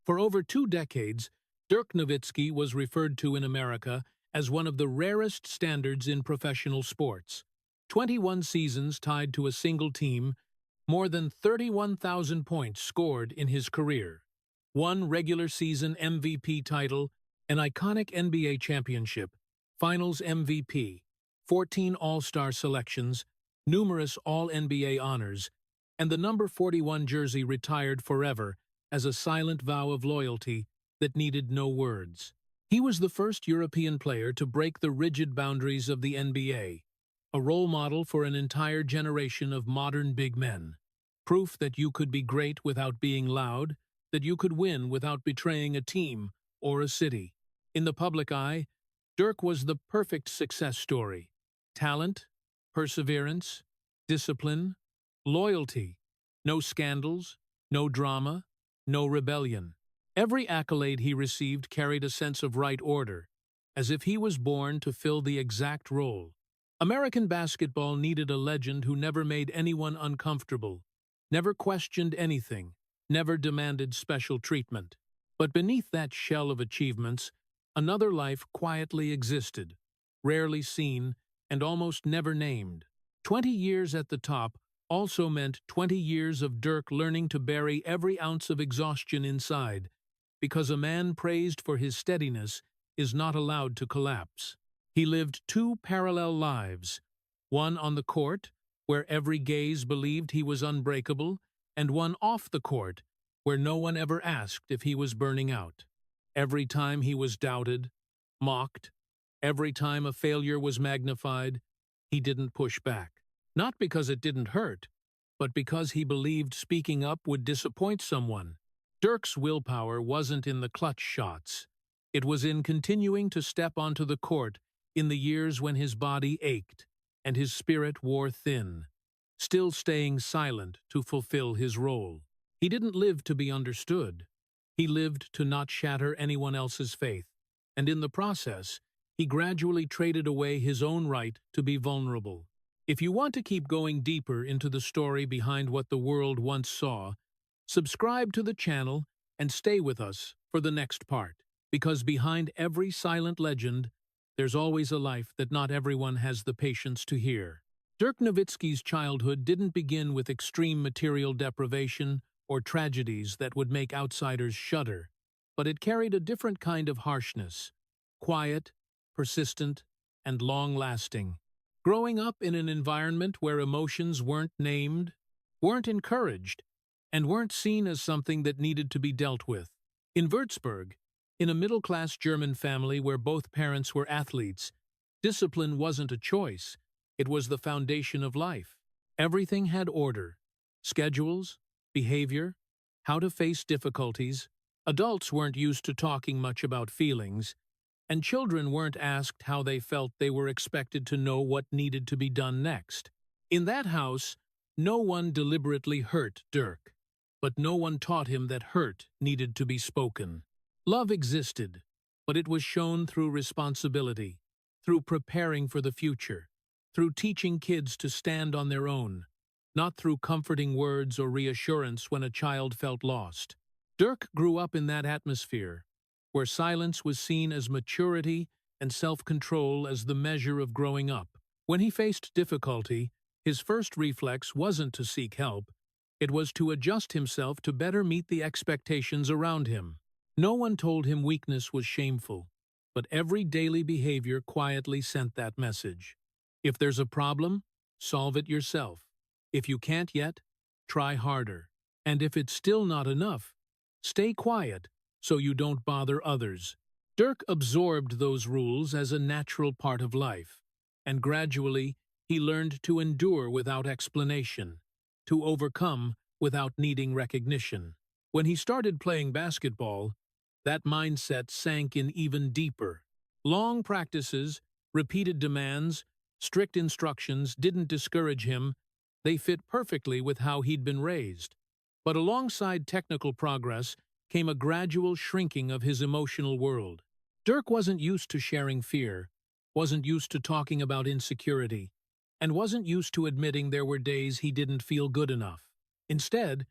For over 2 decades, Dirk Nowitzki was referred to in America as one of the rarest standards in professional sports. 21 seasons tied to a single team, more than 31,000 points scored in his career. One regular season MVP title, an iconic NBA championship, Finals MVP, 14 All-Star selections, numerous All-NBA honors, and the number 41 jersey retired forever as a silent vow of loyalty that needed no words. He was the first European player to break the rigid boundaries of the NBA, a role model for an entire generation of modern big men. Proof that you could be great without being loud, that you could win without betraying a team or a city. In the public eye, Dirk was the perfect success story. Talent, perseverance, discipline, loyalty. No scandals, no drama, no rebellion. Every accolade he received carried a sense of right order, as if he was born to fill the exact role. American basketball needed a legend who never made anyone uncomfortable, never questioned anything, never demanded special treatment. But beneath that shell of achievements, another life quietly existed, rarely seen and almost never named. 20 years at the top also meant 20 years of Dirk learning to bury every ounce of exhaustion inside, because a man praised for his steadiness is not allowed to collapse. He lived two parallel lives, one on the court, where every gaze believed he was unbreakable, and one off the court, where no one ever asked if he was burning out. Every time he was doubted, mocked, every time a failure was magnified, he didn't push back. Not because it didn't hurt, but because he believed speaking up would disappoint someone. Dirk's willpower wasn't in the clutch shots. It was in continuing to step onto the court in the years when his body ached and his spirit wore thin, still staying silent to fulfill his role. He didn't live to be understood. He lived to not shatter anyone else's faith, and in the process, he gradually traded away his own right to be vulnerable. If you want to keep going deeper into the story behind what the world once saw, subscribe to the channel and stay with us for the next part, because behind every silent legend, there's always a life that not everyone has the patience to hear. Dirk Nowitzki's childhood didn't begin with extreme material deprivation or tragedies that would make outsiders shudder, but it carried a different kind of harshness, quiet, persistent, and long-lasting. Growing up in an environment where emotions weren't named, weren't encouraged, and weren't seen as something that needed to be dealt with. In Rzburg, in a middle-class German family where both parents were athletes, discipline wasn't a choice, it was the foundation of life. Everything had order, schedules, behavior, how to face difficulties. Adults weren't used to talking much about feelings, and children weren't asked how they felt. They were expected to know what needed to be done next. In that house, no one deliberately hurt Dirk, but no one taught him that hurt needed to be spoken. Love existed, but it was shown through responsibility, through preparing for the future, through teaching kids to stand on their own, not through comforting words or reassurance when a child felt lost. Dirk grew up in that atmosphere, where silence was seen as maturity and self-control as the measure of growing up. When he faced difficulty, his first reflex wasn't to seek help, it was to adjust himself to better meet the expectations around him. No one told him weakness was shameful, but every daily behavior quietly sent that message. If there's a problem, solve it yourself. If you can't yet, try harder. And if it's still not enough, stay quiet so you don't bother others. Dirk absorbed those rules as a natural part of life, and gradually he learned to endure without explanation, to overcome without needing recognition. When he started playing basketball, that mindset sank in even deeper. Long practices, repeated demands, strict instructions didn't discourage him. They fit perfectly with how he'd been raised. But alongside technical progress came a gradual shrinking of his emotional world. Dirk wasn't used to sharing fear, wasn't used to talking about insecurity, and wasn't used to admitting there were days he didn't feel good enough. Instead,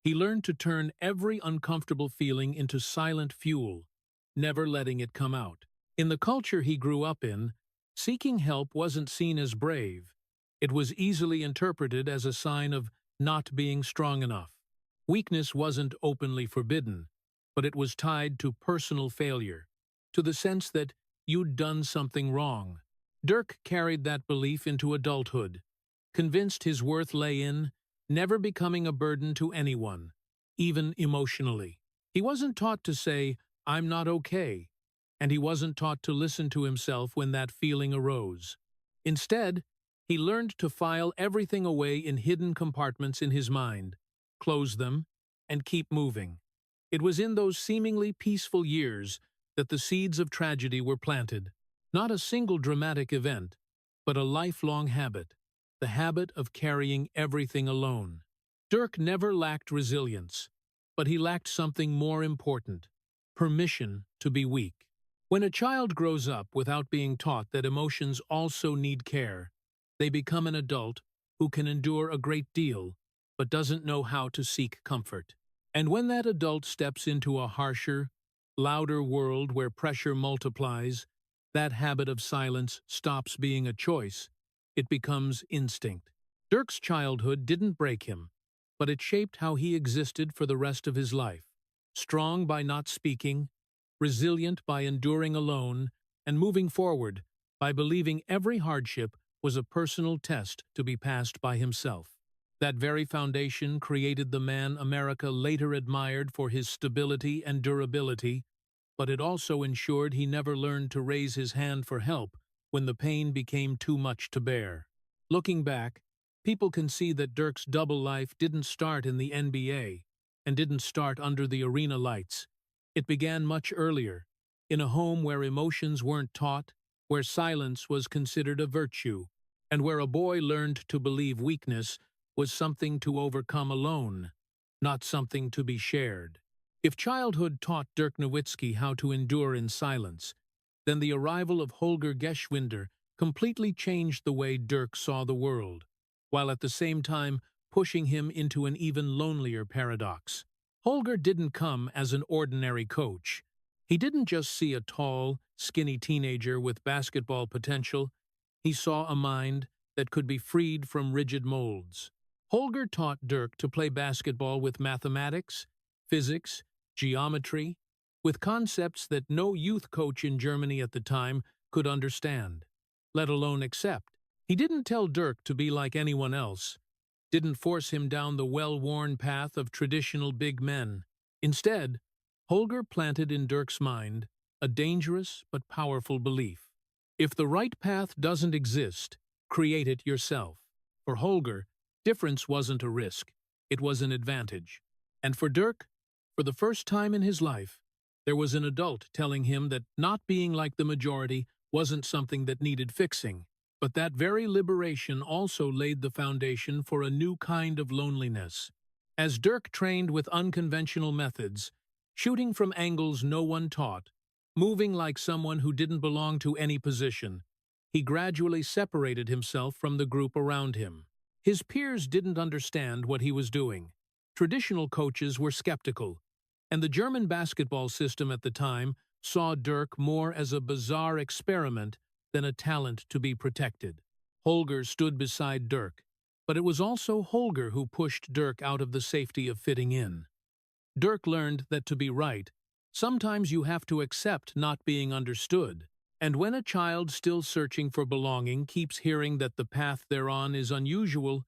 He learned to turn every uncomfortable feeling into silent fuel, never letting it come out. In the culture he grew up in, seeking help wasn't seen as brave. It was easily interpreted as a sign of not being strong enough. Weakness wasn't openly forbidden, but it was tied to personal failure, to the sense that you'd done something wrong. Dirk carried that belief into adulthood, convinced his worth lay in never becoming a burden to anyone, even emotionally. He wasn't taught to say, "I'm not okay," and he wasn't taught to listen to himself when that feeling arose. Instead, he learned to file everything away in hidden compartments in his mind, close them, and keep moving. It was in those seemingly peaceful years that the seeds of tragedy were planted. Not a single dramatic event, but a lifelong habit, the habit of carrying everything alone. Dirk never lacked resilience, but he lacked something more important: permission to be weak. When a child grows up without being taught that emotions also need care, they become an adult who can endure a great deal, but doesn't know how to seek comfort. And when that adult steps into a harsher, louder world where pressure multiplies, that habit of silence stops being a choice. It becomes instinct. Dirk's childhood didn't break him, but it shaped how he existed for the rest of his life. Strong by not speaking, resilient by enduring alone, and moving forward by believing every hardship was a personal test to be passed by himself. That very foundation created the man America later admired for his stability and durability, but it also ensured he never learned to raise his hand for help when the pain became too much to bear. Looking back, people can see that Dirk's double life didn't start in the NBA and didn't start under the arena lights. It began much earlier, in a home where emotions weren't taught, where silence was considered a virtue, and where a boy learned to believe weakness was something to overcome alone, not something to be shared. If childhood taught Dirk Nowitzki how to endure in silence, then the arrival of Holger Geschwindner completely changed the way Dirk saw the world, while at the same time pushing him into an even lonelier paradox. Holger didn't come as an ordinary coach. He didn't just see a tall, skinny teenager with basketball potential. He saw a mind that could be freed from rigid molds. Holger taught Dirk to play basketball with mathematics, physics, geometry, with concepts that no youth coach in Germany at the time could understand, let alone accept. He didn't tell Dirk to be like anyone else, didn't force him down the well-worn path of traditional big men. Instead, Holger planted in Dirk's mind a dangerous but powerful belief. If the right path doesn't exist, create it yourself. For Holger, difference wasn't a risk, it was an advantage. And for Dirk, for the first time in his life, there was an adult telling him that not being like the majority wasn't something that needed fixing. But that very liberation also laid the foundation for a new kind of loneliness. As Dirk trained with unconventional methods, shooting from angles no one taught, moving like someone who didn't belong to any position, he gradually separated himself from the group around him. His peers didn't understand what he was doing. Traditional coaches were skeptical, and the German basketball system at the time saw Dirk more as a bizarre experiment than a talent to be protected. Holger stood beside Dirk, but it was also Holger who pushed Dirk out of the safety of fitting in. Dirk learned that to be right, sometimes you have to accept not being understood. And when a child still searching for belonging keeps hearing that the path they're on is unusual,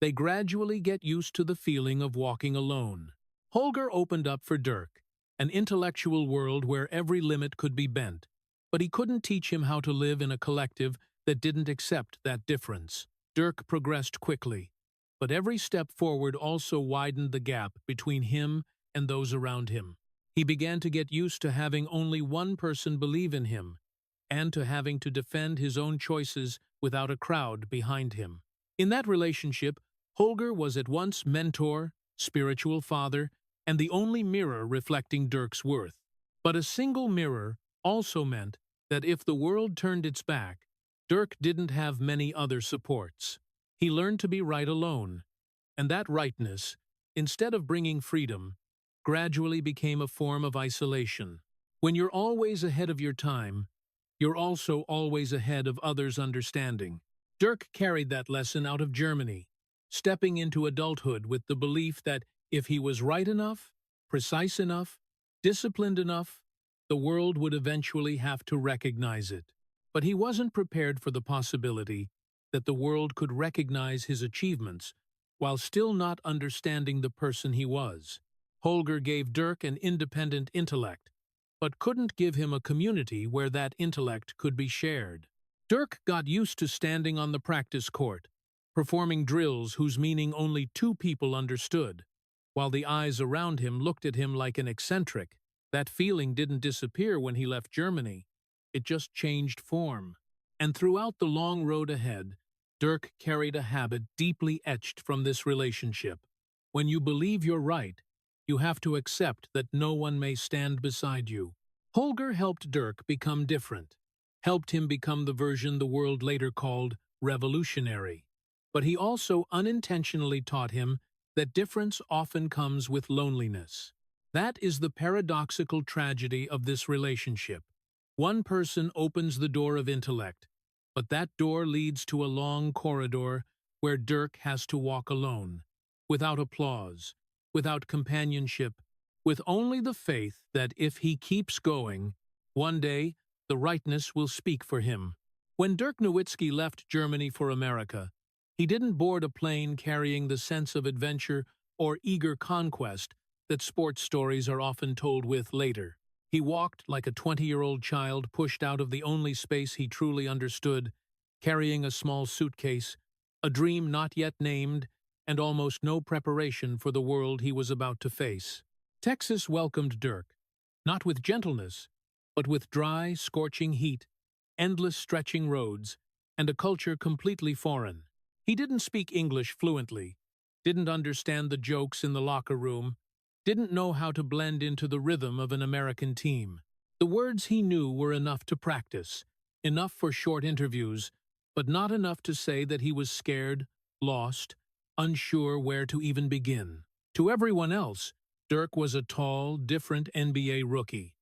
they gradually get used to the feeling of walking alone. Holger opened up for Dirk, an intellectual world where every limit could be bent, but he couldn't teach him how to live in a collective that didn't accept that difference. Dirk progressed quickly, but every step forward also widened the gap between him and those around him. He began to get used to having only one person believe in him, and to having to defend his own choices without a crowd behind him. In that relationship, Holger was at once mentor, spiritual father, and the only mirror reflecting Dirk's worth. But a single mirror also meant that if the world turned its back, Dirk didn't have many other supports. He learned to be right alone, and that rightness instead of bringing freedom, gradually became a form of isolation. When you're always ahead of your time, you're also always ahead of others' understanding. Dirk carried that lesson out of Germany, stepping into adulthood with the belief that if he was right enough, precise enough, disciplined enough, the world would eventually have to recognize it. But he wasn't prepared for the possibility that the world could recognize his achievements while still not understanding the person he was. Holger gave Dirk an independent intellect, but couldn't give him a community where that intellect could be shared. Dirk got used to standing on the practice court, performing drills whose meaning only two people understood, while the eyes around him looked at him like an eccentric. That feeling didn't disappear when he left Germany. It just changed form. And throughout the long road ahead, Dirk carried a habit deeply etched from this relationship. When you believe you're right, you have to accept that no one may stand beside you. Holger helped Dirk become different, helped him become the version the world later called revolutionary. But he also unintentionally taught him that difference often comes with loneliness. That is the paradoxical tragedy of this relationship. One person opens the door of intellect, but that door leads to a long corridor where Dirk has to walk alone, without applause, without companionship, with only the faith that if he keeps going, one day the rightness will speak for him. When Dirk Nowitzki left Germany for America, he didn't board a plane carrying the sense of adventure or eager conquest that sports stories are often told with later. He walked like a 20-year-old child pushed out of the only space he truly understood, carrying a small suitcase, a dream not yet named, and almost no preparation for the world he was about to face. Texas welcomed Dirk, not with gentleness, but with dry, scorching heat, endless stretching roads, and a culture completely foreign. He didn't speak English fluently, didn't understand the jokes in the locker room, didn't know how to blend into the rhythm of an American team. The words he knew were enough to practice, enough for short interviews, but not enough to say that he was scared, lost, unsure where to even begin. To everyone else, Dirk was a tall, different NBA rookie,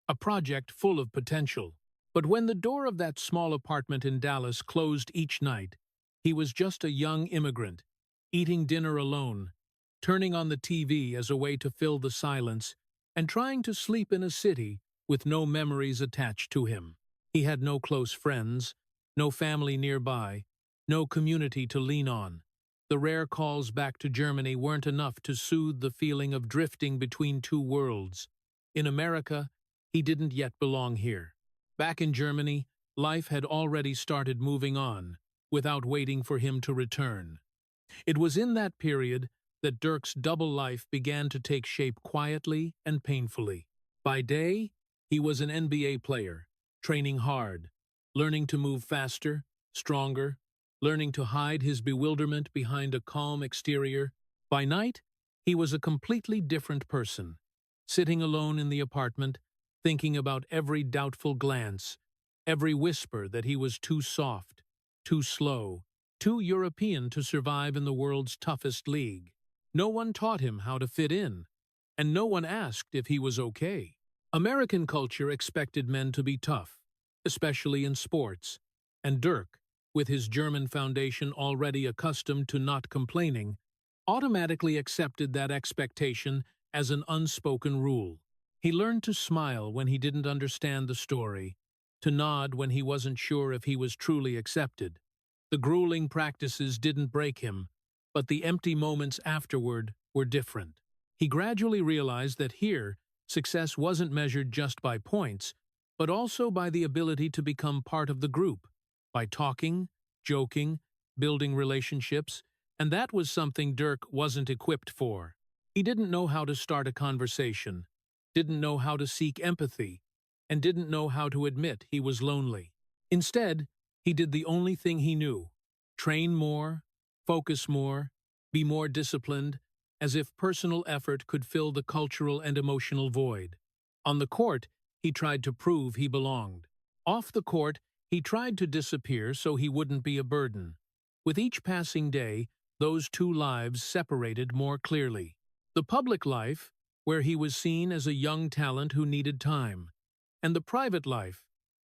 a project full of potential. But when the door of that small apartment in Dallas closed each night, he was just a young immigrant, eating dinner alone, turning on the TV as a way to fill the silence, and trying to sleep in a city with no memories attached to him. He had no close friends, no family nearby, no community to lean on. The rare calls back to Germany weren't enough to soothe the feeling of drifting between two worlds. In America, he didn't yet belong here. Back in Germany, life had already started moving on, without waiting for him to return. It was in that period that Dirk's double life began to take shape quietly and painfully. By day, he was an NBA player, training hard, learning to move faster, stronger, learning to hide his bewilderment behind a calm exterior. By night, he was a completely different person, sitting alone in the apartment, thinking about every doubtful glance, every whisper that he was too soft, too slow, too European to survive in the world's toughest league. No one taught him how to fit in, and no one asked if he was okay. American culture expected men to be tough, especially in sports, and Dirk, with his German foundation already accustomed to not complaining, automatically accepted that expectation as an unspoken rule. He learned to smile when he didn't understand the story, to nod when he wasn't sure if he was truly accepted. The grueling practices didn't break him, but the empty moments afterward were different. He gradually realized that here, success wasn't measured just by points, but also by the ability to become part of the group, by talking, joking, building relationships, and that was something Dirk wasn't equipped for. He didn't know how to start a conversation, didn't know how to seek empathy, and didn't know how to admit he was lonely. Instead, he did the only thing he knew: train more, focus more, be more disciplined, as if personal effort could fill the cultural and emotional void. On the court, he tried to prove he belonged. Off the court, he tried to disappear so he wouldn't be a burden. With each passing day, those two lives separated more clearly. The public life, where he was seen as a young talent who needed time, and the private life,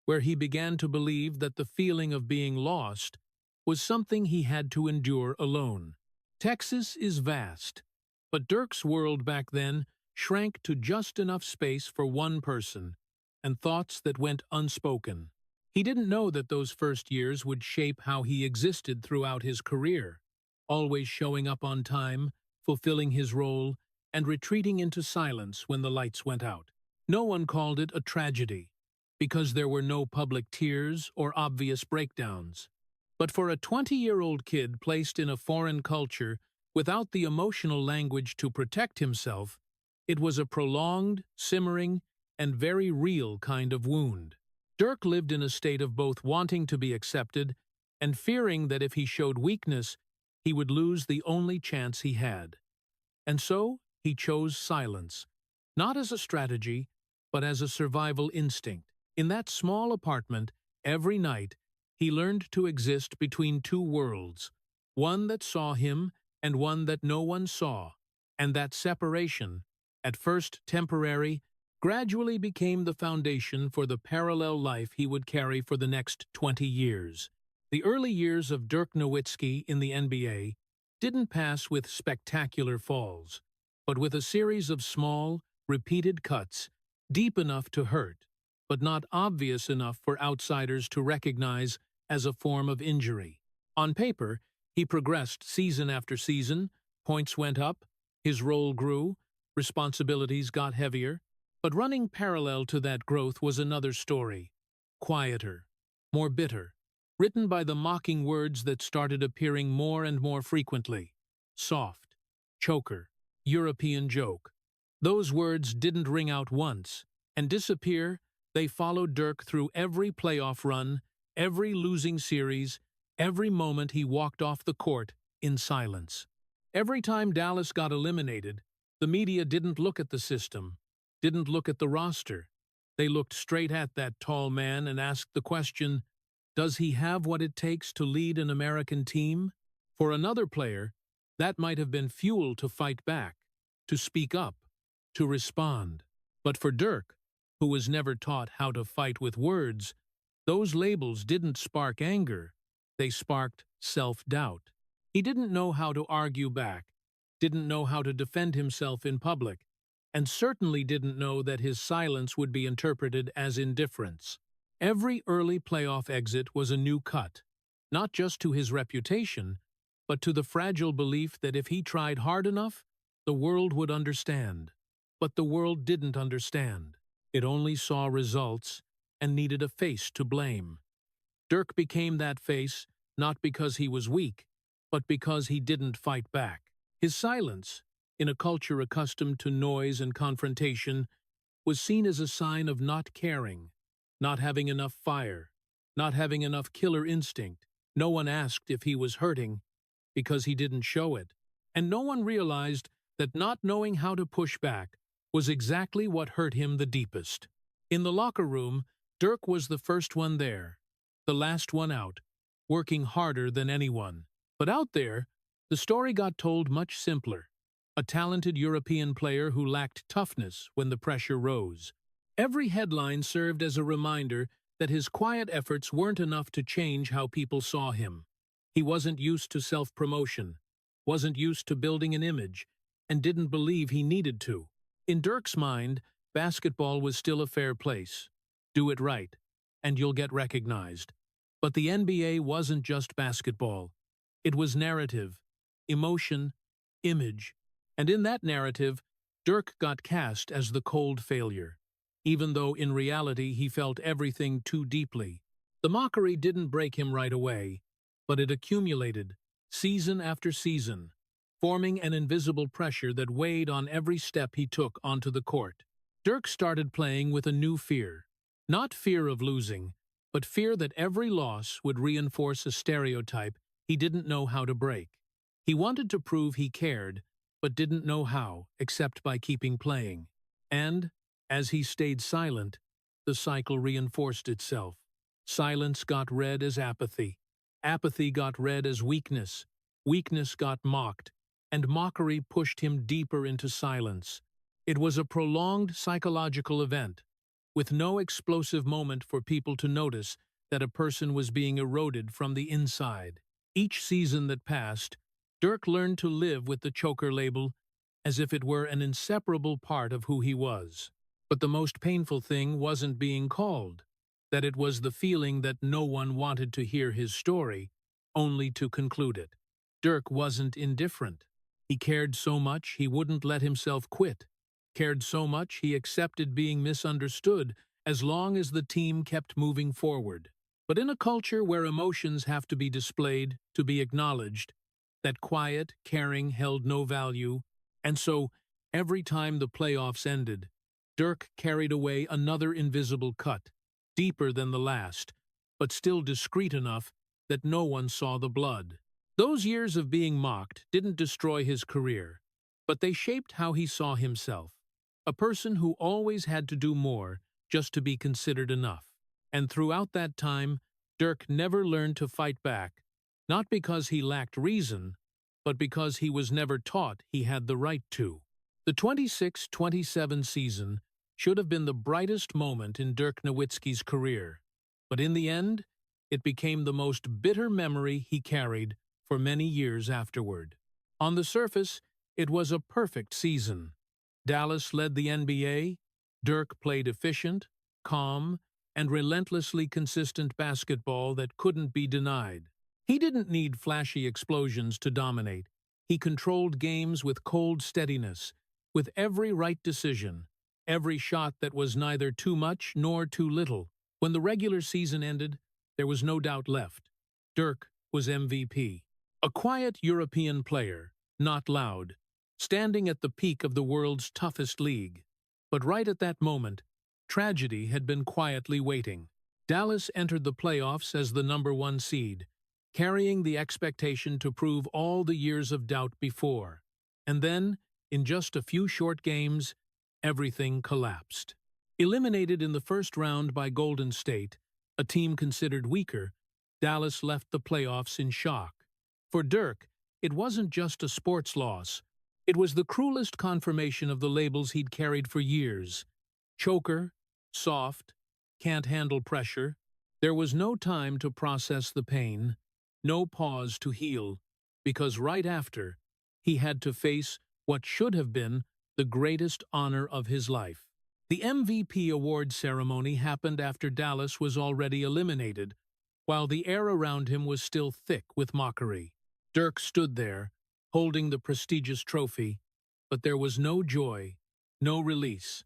where he began to believe that the feeling of being lost was something he had to endure alone. Texas is vast, but Dirk's world back then shrank to just enough space for one person, and thoughts that went unspoken. He didn't know that those first years would shape how he existed throughout his career, always showing up on time, fulfilling his role, and retreating into silence when the lights went out. No one called it a tragedy, because there were no public tears or obvious breakdowns. But for a 20-year-old kid placed in a foreign culture without the emotional language to protect himself, it was a prolonged, simmering, and very real kind of wound. Dirk lived in a state of both wanting to be accepted and fearing that if he showed weakness, he would lose the only chance he had. And so, he chose silence, not as a strategy, but as a survival instinct. In that small apartment, every night, he learned to exist between two worlds, one that saw him and one that no one saw, and that separation, at first temporary, gradually became the foundation for the parallel life he would carry for the next 20 years. The early years of Dirk Nowitzki in the NBA didn't pass with spectacular falls, but with a series of small, repeated cuts, deep enough to hurt, but not obvious enough for outsiders to recognize as a form of injury. On paper, he progressed season after season, points went up, his role grew, responsibilities got heavier, but running parallel to that growth was another story, quieter, more bitter, written by the mocking words that started appearing more and more frequently. Soft, choker, European joke. Those words didn't ring out once and disappear. They followed Dirk through every playoff run, every losing series, every moment he walked off the court in silence. Every time Dallas got eliminated, the media didn't look at the system, didn't look at the roster. They looked straight at that tall man and asked the question, does he have what it takes to lead an American team? For another player, that might have been fuel to fight back, to speak up, to respond. But for Dirk, who was never taught how to fight with words, those labels didn't spark anger, they sparked self-doubt. He didn't know how to argue back, didn't know how to defend himself in public, and certainly didn't know that his silence would be interpreted as indifference. Every early playoff exit was a new cut, not just to his reputation, but to the fragile belief that if he tried hard enough, the world would understand. But the world didn't understand. It only saw results and needed a face to blame. Dirk became that face not because he was weak, but because he didn't fight back. His silence, in a culture accustomed to noise and confrontation, was seen as a sign of not caring, not having enough fire, not having enough killer instinct. No one asked if he was hurting, because he didn't show it, and no one realized that not knowing how to push back was exactly what hurt him the deepest. In the locker room, Dirk was the first one there, the last one out, working harder than anyone. But out there, the story got told much simpler. A talented European player who lacked toughness when the pressure rose. Every headline served as a reminder that his quiet efforts weren't enough to change how people saw him. He wasn't used to self-promotion, wasn't used to building an image, and didn't believe he needed to. In Dirk's mind, basketball was still a fair place. Do it right, and you'll get recognized. But the NBA wasn't just basketball. It was narrative, emotion, image, and in that narrative, Dirk got cast as the cold failure, even though in reality he felt everything too deeply. The mockery didn't break him right away, but it accumulated, season after season, forming an invisible pressure that weighed on every step he took onto the court. Dirk started playing with a new fear. Not fear of losing, but fear that every loss would reinforce a stereotype he didn't know how to break. He wanted to prove he cared, but didn't know how, except by keeping playing. And, as he stayed silent, the cycle reinforced itself. Silence got read as apathy. Apathy got read as weakness. Weakness got mocked. and mockery pushed him deeper into silence. It was a prolonged psychological event, with no explosive moment for people to notice that a person was being eroded from the inside. Each season that passed, Dirk learned to live with the choker label as if it were an inseparable part of who he was. But the most painful thing wasn't being called, that it was the feeling that no one wanted to hear his story, only to conclude it. Dirk wasn't indifferent. He cared so much he wouldn't let himself quit, cared so much he accepted being misunderstood as long as the team kept moving forward. But in a culture where emotions have to be displayed, to be acknowledged, that quiet, caring held no value, and so every time the playoffs ended, Dirk carried away another invisible cut, deeper than the last, but still discreet enough that no one saw the blood. Those years of being mocked didn't destroy his career, but they shaped how he saw himself, a person who always had to do more just to be considered enough. And throughout that time, Dirk never learned to fight back, not because he lacked reason, but because he was never taught he had the right to. The 26-27 season should have been the brightest moment in Dirk Nowitzki's career, but in the end, it became the most bitter memory he carried for many years afterward. On the surface, it was a perfect season. Dallas led the NBA, Dirk played efficient, calm, and relentlessly consistent basketball that couldn't be denied. He didn't need flashy explosions to dominate. He controlled games with cold steadiness, with every right decision, every shot that was neither too much nor too little. When the regular season ended, there was no doubt left. Dirk was MVP. A quiet European player, not loud, standing at the peak of the world's toughest league. But right at that moment, tragedy had been quietly waiting. Dallas entered the playoffs as the #1 seed, carrying the expectation to prove all the years of doubt before. And then, in just a few short games, everything collapsed. Eliminated in the first round by Golden State, a team considered weaker, Dallas left the playoffs in shock. For Dirk, it wasn't just a sports loss. It was the cruelest confirmation of the labels he'd carried for years. Choker, soft, can't handle pressure. There was no time to process the pain, no pause to heal, because right after, he had to face what should have been the greatest honor of his life. The MVP award ceremony happened after Dallas was already eliminated, while the air around him was still thick with mockery. Dirk stood there, holding the prestigious trophy, but there was no joy, no release,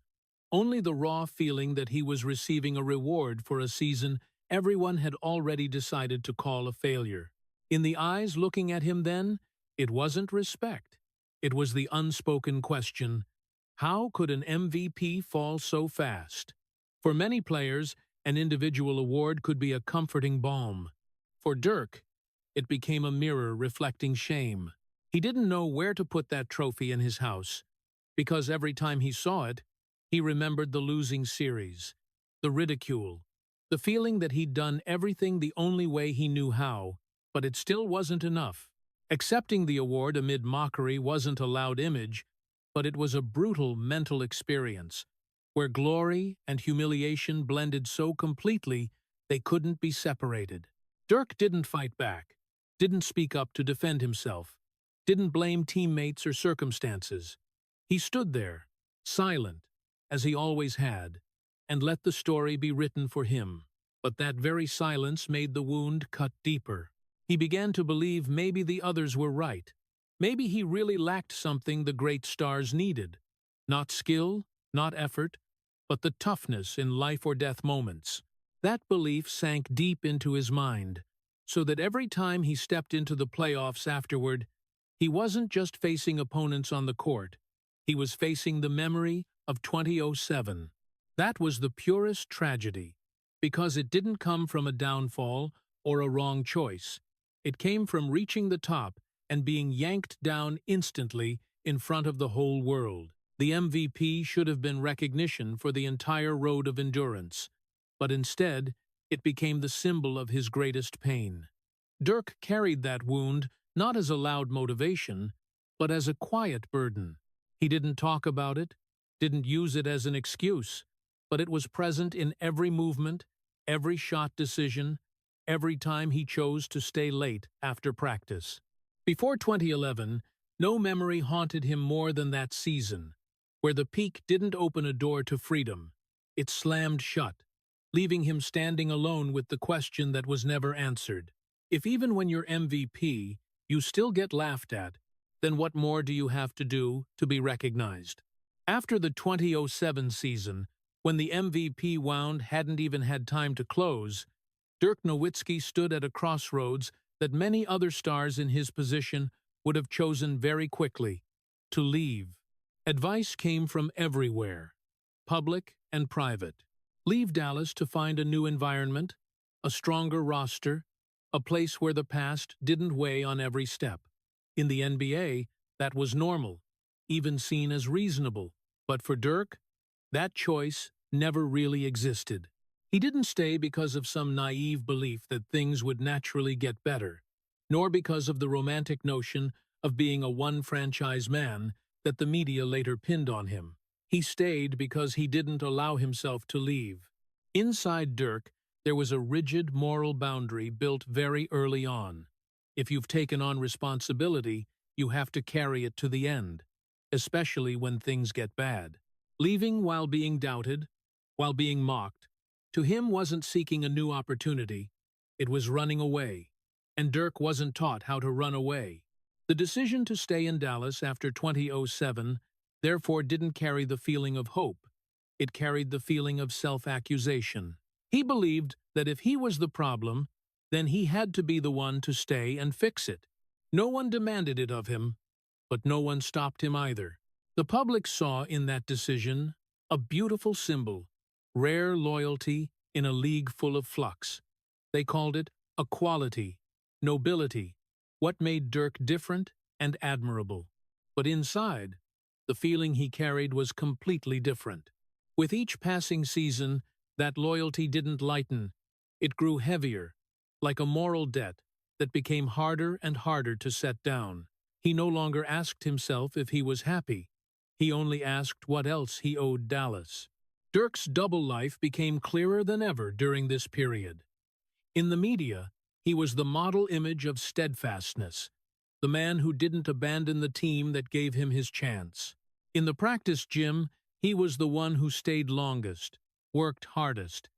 only the raw feeling that he was receiving a reward for a season everyone had already decided to call a failure. In the eyes looking at him then, it wasn't respect. It was the unspoken question, how could an MVP fall so fast? For many players, an individual award could be a comforting balm. For Dirk, it became a mirror reflecting shame. He didn't know where to put that trophy in his house, because every time he saw it, he remembered the losing series, the ridicule, the feeling that he'd done everything the only way he knew how, but it still wasn't enough. Accepting the award amid mockery wasn't a loud image, but it was a brutal mental experience, where glory and humiliation blended so completely they couldn't be separated. Dirk didn't fight back, didn't speak up to defend himself, didn't blame teammates or circumstances. He stood there, silent, as he always had, and let the story be written for him. But that very silence made the wound cut deeper. He began to believe maybe the others were right. Maybe he really lacked something the great stars needed. Not skill, not effort, but the toughness in life-or-death moments. That belief sank deep into his mind, so that every time he stepped into the playoffs afterward, he wasn't just facing opponents on the court. He was facing the memory of 2007. That was the purest tragedy, because it didn't come from a downfall or a wrong choice. It came from reaching the top and being yanked down instantly in front of the whole world. The MVP should have been recognition for the entire road of endurance, but instead, it became the symbol of his greatest pain. Dirk carried that wound not as a loud motivation, but as a quiet burden. He didn't talk about it, didn't use it as an excuse, but it was present in every movement, every shot decision, every time he chose to stay late after practice. Before 2011, no memory haunted him more than that season, where the peak didn't open a door to freedom. It slammed shut, leaving him standing alone with the question that was never answered. If even when you're MVP, you still get laughed at, then what more do you have to do to be recognized? After the 2007 season, when the MVP wound hadn't even had time to close, Dirk Nowitzki stood at a crossroads that many other stars in his position would have chosen very quickly: to leave. Advice came from everywhere, public and private. Leave Dallas to find a new environment, a stronger roster, a place where the past didn't weigh on every step. In the NBA, that was normal, even seen as reasonable. But for Dirk, that choice never really existed. He didn't stay because of some naive belief that things would naturally get better, nor because of the romantic notion of being a one-franchise man that the media later pinned on him. He stayed because he didn't allow himself to leave. Inside Dirk, there was a rigid moral boundary built very early on. If you've taken on responsibility, you have to carry it to the end, especially when things get bad. Leaving while being doubted, while being mocked, to him wasn't seeking a new opportunity, it was running away. And Dirk wasn't taught how to run away. The decision to stay in Dallas after 2007 therefore didn't carry the feeling of hope. It carried the feeling of self-accusation. He believed that if he was the problem, then he had to be the one to stay and fix it. No one demanded it of him, but no one stopped him either. The public saw in that decision a beautiful symbol, rare loyalty in a league full of flux. They called it equality, nobility, what made Dirk different and admirable. But inside, the feeling he carried was completely different. With each passing season, that loyalty didn't lighten. It grew heavier, like a moral debt that became harder and harder to set down. He no longer asked himself if he was happy. He only asked what else he owed Dallas. Dirk's double life became clearer than ever during this period. In the media, he was the model image of steadfastness, the man who didn't abandon the team that gave him his chance. In the practice gym, he was the one who stayed longest, worked hardest,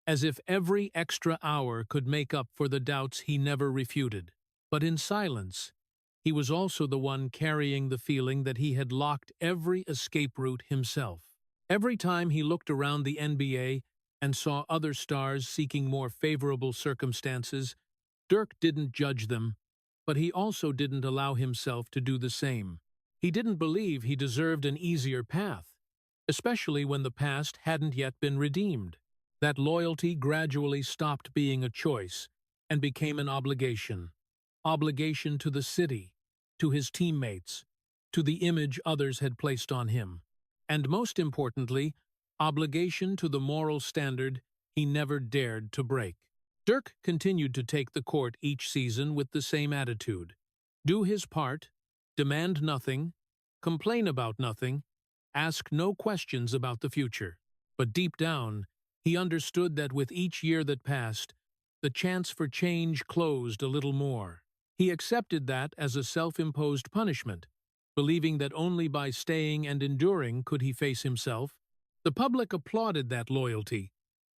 as if every extra hour could make up for the doubts he never refuted. But in silence, he was also the one carrying the feeling that he had locked every escape route himself. Every time he looked around the NBA and saw other stars seeking more favorable circumstances, Dirk didn't judge them, but he also didn't allow himself to do the same. He didn't believe he deserved an easier path, especially when the past hadn't yet been redeemed. That loyalty gradually stopped being a choice and became an obligation. Obligation to the city, to his teammates, to the image others had placed on him. And most importantly, obligation to the moral standard he never dared to break. Dirk continued to take the court each season with the same attitude. Do his part, demand nothing, complain about nothing, ask no questions about the future. But deep down, he understood that with each year that passed, the chance for change closed a little more. He accepted that as a self-imposed punishment, believing that only by staying and enduring could he face himself. The public applauded that loyalty,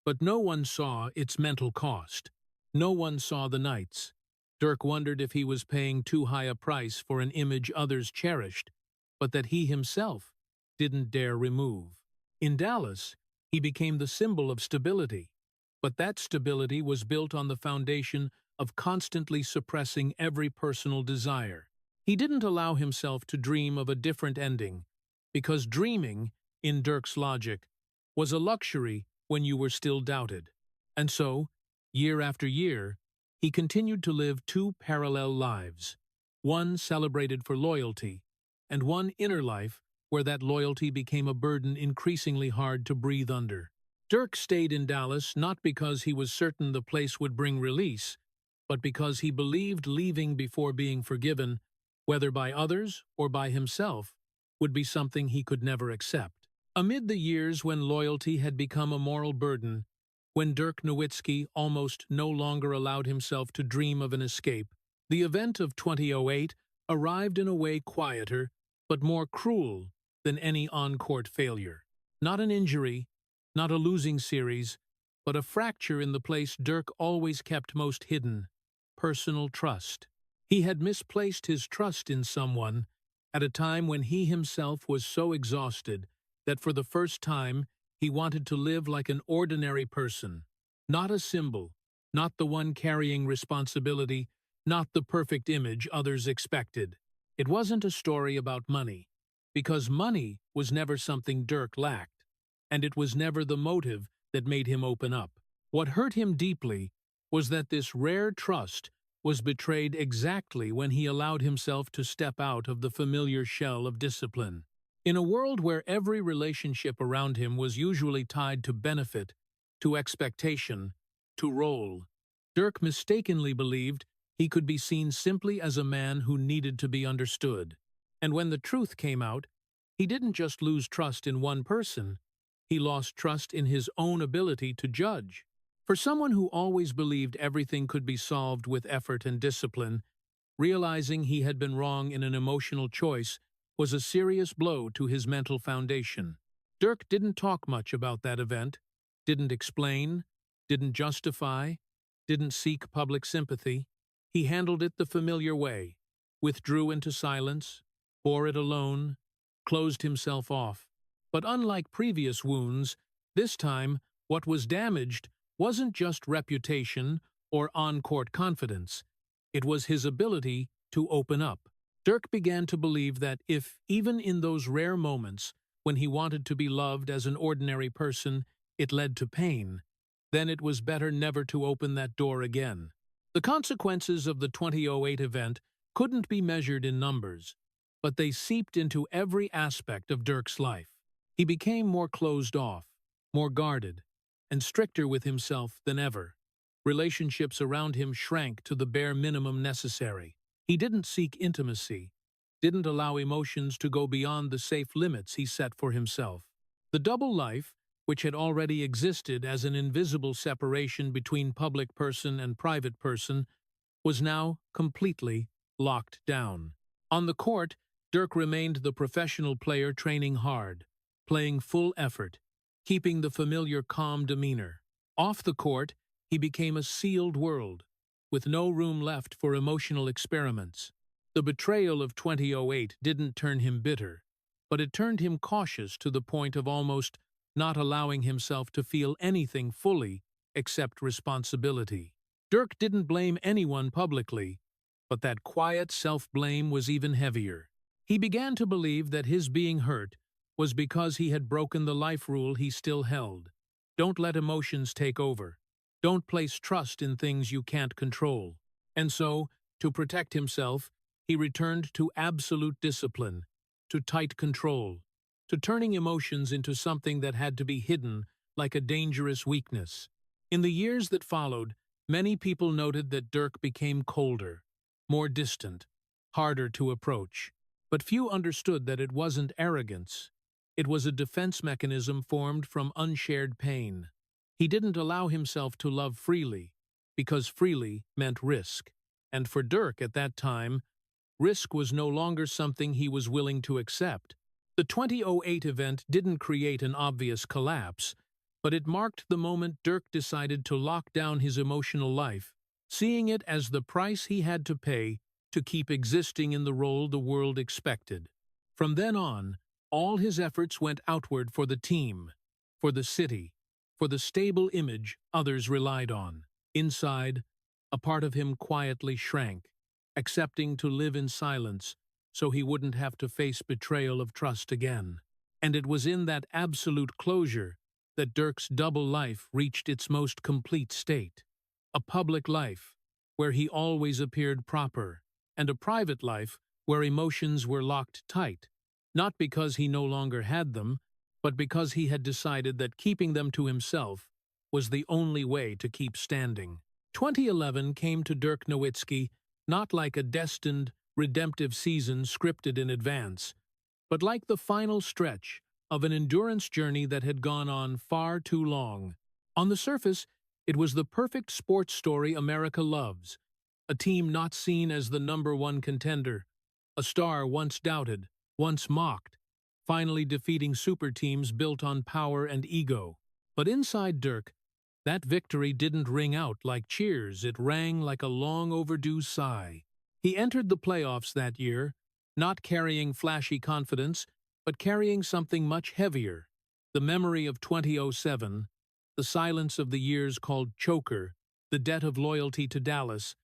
but no one saw its mental cost. No one saw the nights. Dirk wondered if he was paying too high a price for an image others cherished, but that he himself didn't dare remove. In Dallas, he became the symbol of stability, but that stability was built on the foundation of constantly suppressing every personal desire. He didn't allow himself to dream of a different ending, because dreaming, in Dirk's logic, was a luxury when you were still doubted. And so, year after year, he continued to live two parallel lives, one celebrated for loyalty, and one inner life where that loyalty became a burden increasingly hard to breathe under. Dirk stayed in Dallas not because he was certain the place would bring release, but because he believed leaving before being forgiven whether by others or by himself, would be something he could never accept. Amid the years when loyalty had become a moral burden, when Dirk Nowitzki almost no longer allowed himself to dream of an escape, the event of 2008 arrived in a way quieter but more cruel than any on-court failure. Not an injury, not a losing series, but a fracture in the place Dirk always kept most hidden: personal trust. He had misplaced his trust in someone at a time when he himself was so exhausted that for the first time he wanted to live like an ordinary person, not a symbol, not the one carrying responsibility, not the perfect image others expected. It wasn't a story about money, because money was never something Dirk lacked, and it was never the motive that made him open up. What hurt him deeply was that this rare trust was betrayed exactly when he allowed himself to step out of the familiar shell of discipline. In a world where every relationship around him was usually tied to benefit, to expectation, to role, Dirk mistakenly believed he could be seen simply as a man who needed to be understood. And when the truth came out, he didn't just lose trust in one person, he lost trust in his own ability to judge. For someone who always believed everything could be solved with effort and discipline, realizing he had been wrong in an emotional choice was a serious blow to his mental foundation. Dirk didn't talk much about that event, didn't explain, didn't justify, didn't seek public sympathy. He handled it the familiar way, withdrew into silence, bore it alone, closed himself off. But unlike previous wounds, this time what was damaged wasn't just reputation or on-court confidence. It was his ability to open up. Dirk began to believe that if, even in those rare moments when he wanted to be loved as an ordinary person, it led to pain, then it was better never to open that door again. The consequences of the 2008 event couldn't be measured in numbers, but they seeped into every aspect of Dirk's life. He became more closed off, more guarded, and stricter with himself than ever. Relationships around him shrank to the bare minimum necessary. He didn't seek intimacy, didn't allow emotions to go beyond the safe limits he set for himself. The double life, which had already existed as an invisible separation between public person and private person, was now completely locked down. On the court, Dirk remained the professional player training hard, playing full effort, keeping the familiar calm demeanor. Off the court, he became a sealed world, with no room left for emotional experiments. The betrayal of 2008 didn't turn him bitter, but it turned him cautious to the point of almost not allowing himself to feel anything fully except responsibility. Dirk didn't blame anyone publicly, but that quiet self-blame was even heavier. He began to believe that his being hurt was because he had broken the life rule he still held. Don't let emotions take over. Don't place trust in things you can't control. And so, to protect himself, he returned to absolute discipline, to tight control, to turning emotions into something that had to be hidden like a dangerous weakness. In the years that followed, many people noted that Dirk became colder, more distant, harder to approach. But few understood that it wasn't arrogance. It was a defense mechanism formed from unshared pain. He didn't allow himself to love freely, because freely meant risk. And for Dirk at that time, risk was no longer something he was willing to accept. The 2008 event didn't create an obvious collapse, but it marked the moment Dirk decided to lock down his emotional life, seeing it as the price he had to pay to keep existing in the role the world expected. From then on, all his efforts went outward for the team, for the city, for the stable image others relied on. Inside, a part of him quietly shrank, accepting to live in silence so he wouldn't have to face betrayal of trust again. And it was in that absolute closure that Dirk's double life reached its most complete state. A public life, where he always appeared proper, and a private life where emotions were locked tight, not because he no longer had them, but because he had decided that keeping them to himself was the only way to keep standing. 2011 came to Dirk Nowitzki not like a destined, redemptive season scripted in advance, but like the final stretch of an endurance journey that had gone on far too long. On the surface, it was the perfect sports story America loves. A team not seen as the #1 contender, a star once doubted, once mocked, finally defeating super teams built on power and ego. But inside Dirk, that victory didn't ring out like cheers, it rang like a long-overdue sigh. He entered the playoffs that year, not carrying flashy confidence, but carrying something much heavier, the memory of 2007, the silence of the years called choker, the debt of loyalty to Dallas,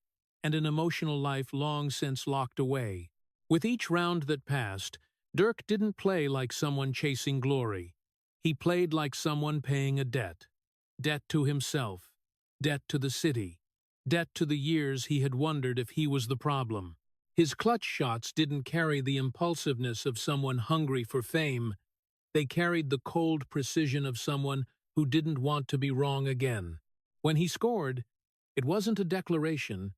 and an emotional life long since locked away. With each round that passed, Dirk didn't play like someone chasing glory. He played like someone paying a debt. Debt to himself, debt to the city, debt to the years he had wondered if he was the problem. His clutch shots didn't carry the impulsiveness of someone hungry for fame. They carried the cold precision of someone who didn't want to be wrong again. When he scored, it wasn't a declaration.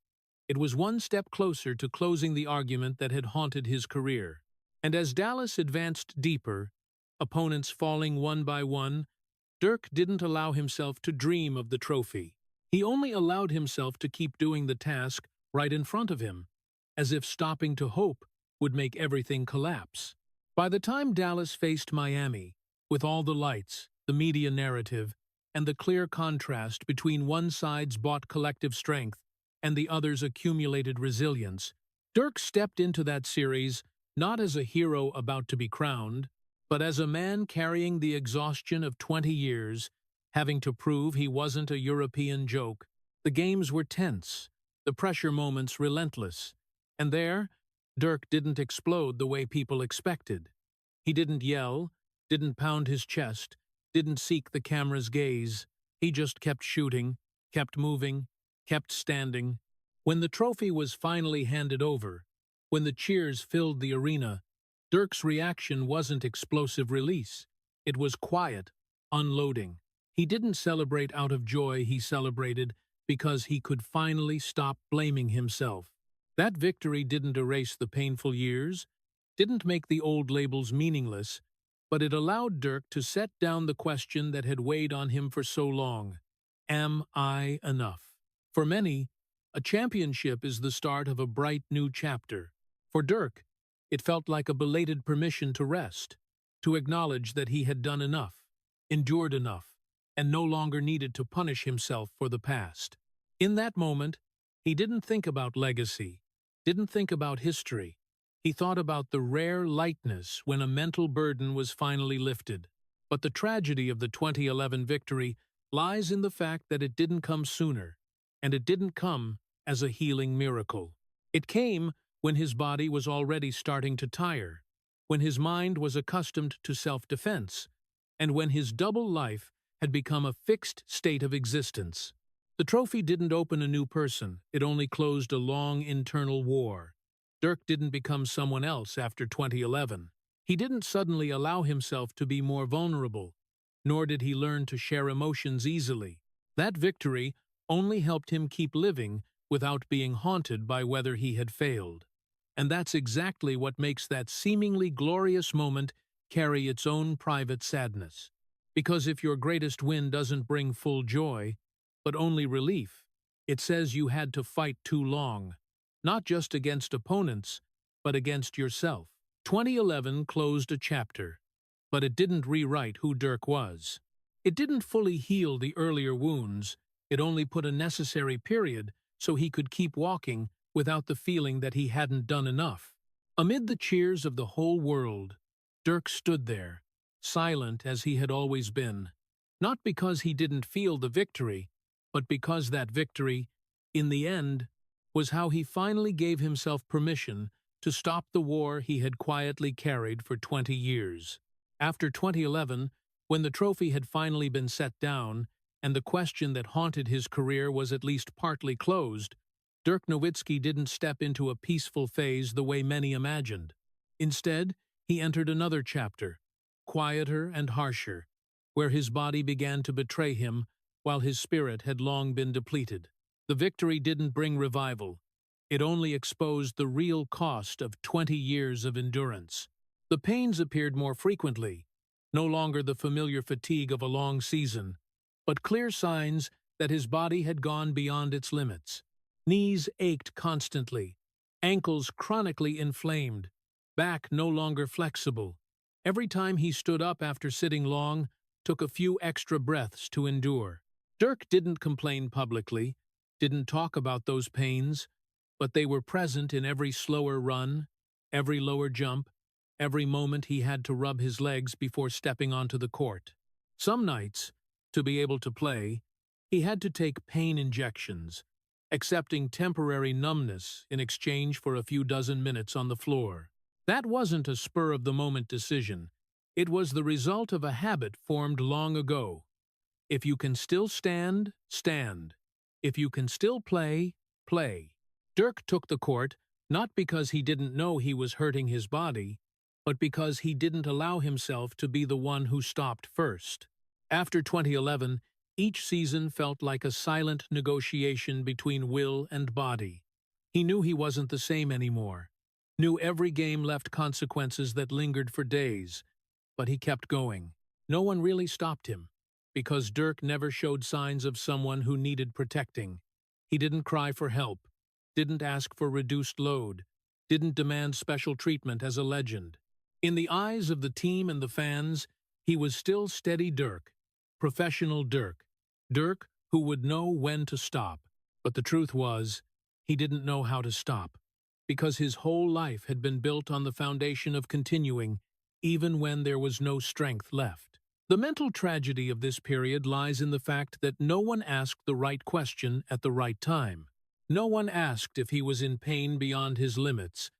It was one step closer to closing the argument that had haunted his career. And as Dallas advanced deeper, opponents falling one by one, Dirk didn't allow himself to dream of the trophy. He only allowed himself to keep doing the task right in front of him, as if stopping to hope would make everything collapse. By the time Dallas faced Miami, with all the lights, the media narrative, and the clear contrast between one side's bought collective strength and the other's accumulated resilience, Dirk stepped into that series not as a hero about to be crowned, but as a man carrying the exhaustion of 20 years, having to prove he wasn't a European joke. The games were tense, the pressure moments relentless, and there, Dirk didn't explode the way people expected. He didn't yell, didn't pound his chest, didn't seek the camera's gaze. He just kept shooting, kept moving, kept standing. When the trophy was finally handed over, when the cheers filled the arena, Dirk's reaction wasn't explosive release. It was quiet, unloading. He didn't celebrate out of joy, he celebrated because he could finally stop blaming himself. That victory didn't erase the painful years, didn't make the old labels meaningless, but it allowed Dirk to set down the question that had weighed on him for so long. Am I enough? For many, a championship is the start of a bright new chapter. For Dirk, it felt like a belated permission to rest, to acknowledge that he had done enough, endured enough, and no longer needed to punish himself for the past. In that moment, he didn't think about legacy, didn't think about history. He thought about the rare lightness when a mental burden was finally lifted. But the tragedy of the 2011 victory lies in the fact that it didn't come sooner, and it didn't come as a healing miracle. It came when his body was already starting to tire, when his mind was accustomed to self-defense, and when his double life had become a fixed state of existence. The trophy didn't open a new person, it only closed a long internal war. Dirk didn't become someone else after 2011. He didn't suddenly allow himself to be more vulnerable, nor did he learn to share emotions easily. That victory only helped him keep living without being haunted by whether he had failed. And that's exactly what makes that seemingly glorious moment carry its own private sadness. Because if your greatest win doesn't bring full joy, but only relief, it says you had to fight too long, not just against opponents, but against yourself. 2011 closed a chapter, but it didn't rewrite who Dirk was. It didn't fully heal the earlier wounds, it only put a necessary period so he could keep walking without the feeling that he hadn't done enough. Amid the cheers of the whole world, Dirk stood there, silent as he had always been, not because he didn't feel the victory, but because that victory, in the end, was how he finally gave himself permission to stop the war he had quietly carried for 20 years. After 2011, when the trophy had finally been set down, and the question that haunted his career was at least partly closed, Dirk Nowitzki didn't step into a peaceful phase the way many imagined. Instead, he entered another chapter, quieter and harsher, where his body began to betray him while his spirit had long been depleted. The victory didn't bring revival. It only exposed the real cost of 20 years of endurance. The pains appeared more frequently, no longer the familiar fatigue of a long season, but clear signs that his body had gone beyond its limits. Knees ached constantly, ankles chronically inflamed, back no longer flexible. Every time he stood up after sitting long, took a few extra breaths to endure. Dirk didn't complain publicly, didn't talk about those pains, but they were present in every slower run, every lower jump, every moment he had to rub his legs before stepping onto the court. Some nights, to be able to play, he had to take pain injections, accepting temporary numbness in exchange for a few dozen minutes on the floor. That wasn't a spur-of-the-moment decision. It was the result of a habit formed long ago. If you can still stand, stand. If you can still play, play. Dirk took the court not because he didn't know he was hurting his body, but because he didn't allow himself to be the one who stopped first. After 2011, each season felt like a silent negotiation between will and body. He knew he wasn't the same anymore, knew every game left consequences that lingered for days, but he kept going. No one really stopped him, because Dirk never showed signs of someone who needed protecting. He didn't cry for help, didn't ask for reduced load, didn't demand special treatment as a legend. In the eyes of the team and the fans, he was still steady Dirk, professional Dirk, Dirk who would know when to stop. But the truth was, he didn't know how to stop, because his whole life had been built on the foundation of continuing, even when there was no strength left. The mental tragedy of this period lies in the fact that no one asked the right question at the right time. No one asked if he was in pain beyond his limits,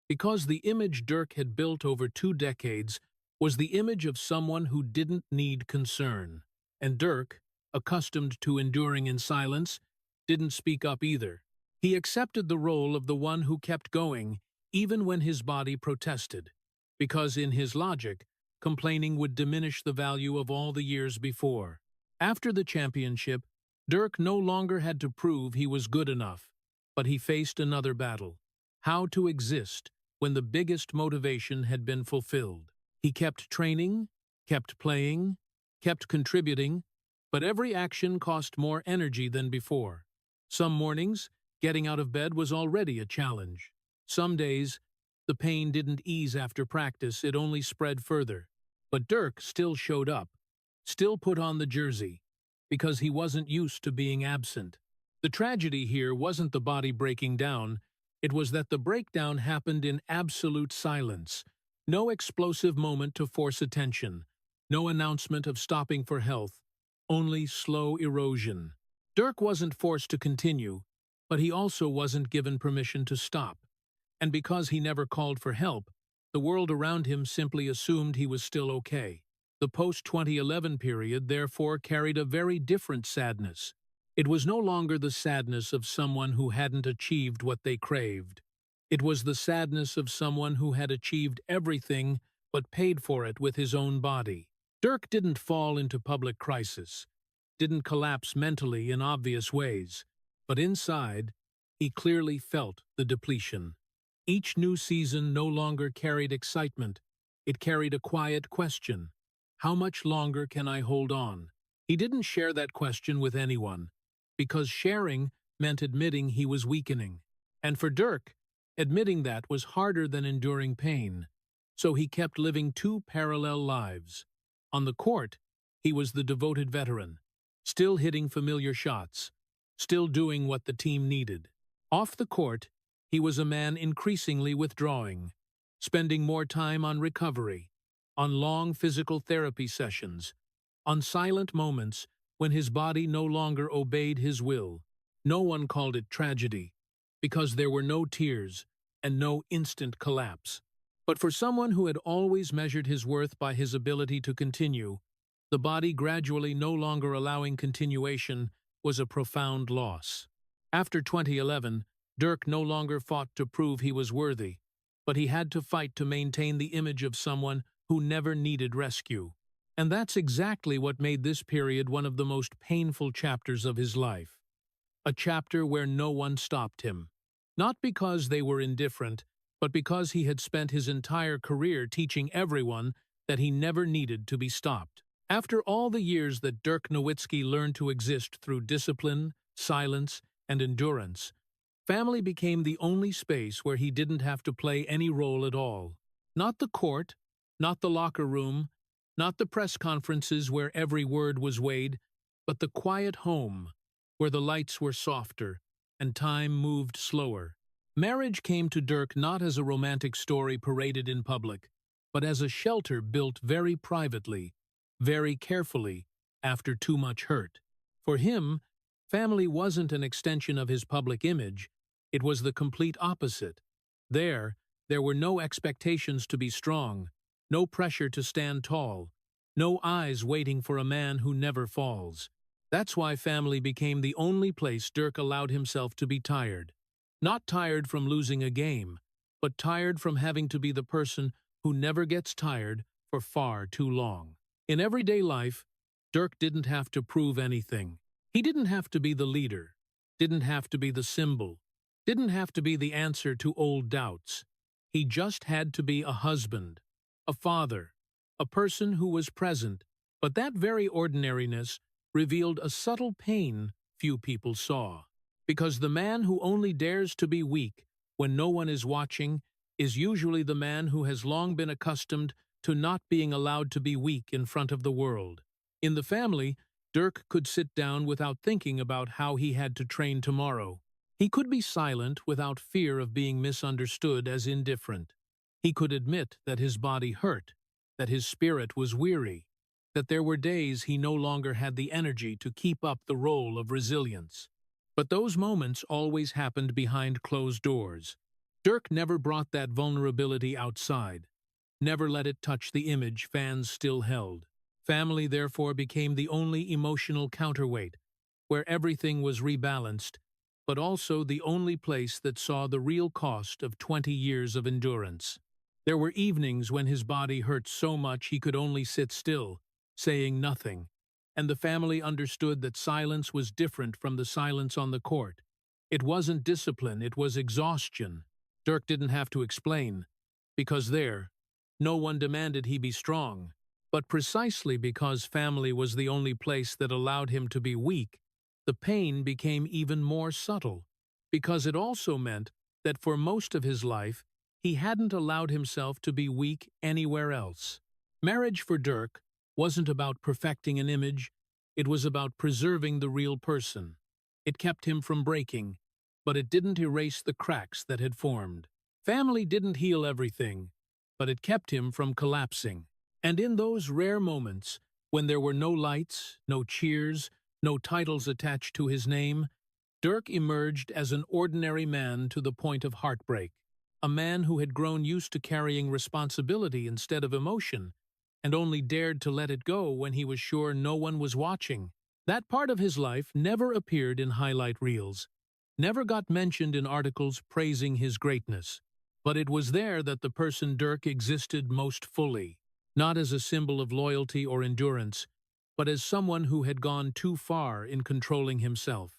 because the image Dirk had built over 2 decades was the image of someone who didn't need concern. And Dirk, accustomed to enduring in silence, didn't speak up either. He accepted the role of the one who kept going, even when his body protested, because in his logic, complaining would diminish the value of all the years before. After the championship, Dirk no longer had to prove he was good enough, but he faced another battle: how to exist when the biggest motivation had been fulfilled. He kept training, kept playing, kept contributing, but every action cost more energy than before. Some mornings, getting out of bed was already a challenge. Some days, the pain didn't ease after practice, it only spread further. But Dirk still showed up, still put on the jersey, because he wasn't used to being absent. The tragedy here wasn't the body breaking down, it was that the breakdown happened in absolute silence. No explosive moment to force attention, no announcement of stopping for health, only slow erosion. Dirk wasn't forced to continue, but he also wasn't given permission to stop. And because he never called for help, the world around him simply assumed he was still okay. The post-2011 period, therefore, carried a very different sadness. It was no longer the sadness of someone who hadn't achieved what they craved. It was the sadness of someone who had achieved everything but paid for it with his own body. Dirk didn't fall into public crisis, didn't collapse mentally in obvious ways, but inside, he clearly felt the depletion. Each new season no longer carried excitement, it carried a quiet question. How much longer can I hold on? He didn't share that question with anyone, because sharing meant admitting he was weakening. And for Dirk, admitting that was harder than enduring pain. So he kept living 2 parallel lives. On the court, he was the devoted veteran, still hitting familiar shots, still doing what the team needed. Off the court, he was a man increasingly withdrawing, spending more time on recovery, on long physical therapy sessions, on silent moments when his body no longer obeyed his will. No one called it tragedy, because there were no tears and no instant collapse. But for someone who had always measured his worth by his ability to continue, the body gradually no longer allowing continuation was a profound loss. After 2011, Dirk no longer fought to prove he was worthy, but he had to fight to maintain the image of someone who never needed rescue. And that's exactly what made this period one of the most painful chapters of his life. A chapter where no one stopped him. Not because they were indifferent, but because he had spent his entire career teaching everyone that he never needed to be stopped. After all the years that Dirk Nowitzki learned to exist through discipline, silence, and endurance, family became the only space where he didn't have to play any role at all. Not the court, not the locker room, not the press conferences where every word was weighed, but the quiet home, where the lights were softer and time moved slower. Marriage came to Dirk not as a romantic story paraded in public, but as a shelter built very privately, very carefully, after too much hurt. For him, family wasn't an extension of his public image, it was the complete opposite. There were no expectations to be strong, no pressure to stand tall, no eyes waiting for a man who never falls. That's why family became the only place Dirk allowed himself to be tired. Not tired from losing a game, but tired from having to be the person who never gets tired for far too long. In everyday life, Dirk didn't have to prove anything. He didn't have to be the leader, didn't have to be the symbol, didn't have to be the answer to old doubts. He just had to be a husband, a father, a person who was present, but that very ordinariness revealed a subtle pain few people saw. Because the man who only dares to be weak when no one is watching is usually the man who has long been accustomed to not being allowed to be weak in front of the world. In the family, Dirk could sit down without thinking about how he had to train tomorrow. He could be silent without fear of being misunderstood as indifferent. He could admit that his body hurt, that his spirit was weary, that there were days he no longer had the energy to keep up the role of resilience. But those moments always happened behind closed doors. Dirk never brought that vulnerability outside, never let it touch the image fans still held. Family, therefore, became the only emotional counterweight, where everything was rebalanced, but also the only place that saw the real cost of 20 years of endurance. There were evenings when his body hurt so much he could only sit still, saying nothing, and the family understood that silence was different from the silence on the court. It wasn't discipline, it was exhaustion. Dirk didn't have to explain, because no one demanded he be strong. But precisely because family was the only place that allowed him to be weak, the pain became even more subtle, because it also meant that for most of his life, he hadn't allowed himself to be weak anywhere else. Marriage for Dirk wasn't about perfecting an image, it was about preserving the real person. It kept him from breaking, but it didn't erase the cracks that had formed. Family didn't heal everything, but it kept him from collapsing. And in those rare moments, when there were no lights, no cheers, no titles attached to his name, Dirk emerged as an ordinary man to the point of heartbreak, a man who had grown used to carrying responsibility instead of emotion, and only dared to let it go when he was sure no one was watching. That part of his life never appeared in highlight reels, never got mentioned in articles praising his greatness, but it was there that the person Dirk existed most fully. Not as a symbol of loyalty or endurance, but as someone who had gone too far in controlling himself.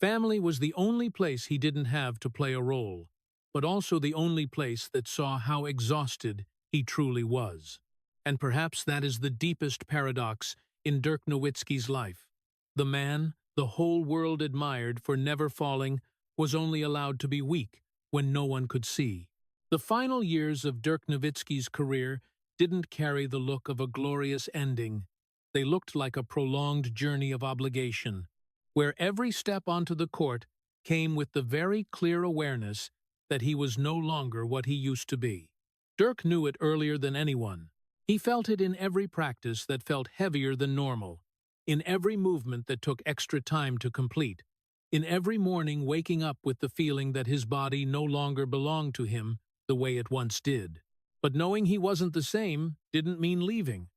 Family was the only place he didn't have to play a role, but also the only place that saw how exhausted he truly was. And perhaps that is the deepest paradox in Dirk Nowitzki's life. The man the whole world admired for never falling was only allowed to be weak when no one could see. The final years of Dirk Nowitzki's career didn't carry the look of a glorious ending. They looked like a prolonged journey of obligation, where every step onto the court came with the very clear awareness that he was no longer what he used to be. Dirk knew it earlier than anyone. He felt it in every practice that felt heavier than normal, in every movement that took extra time to complete, in every morning waking up with the feeling that his body no longer belonged to him the way it once did. But knowing he wasn't the same didn't mean leaving.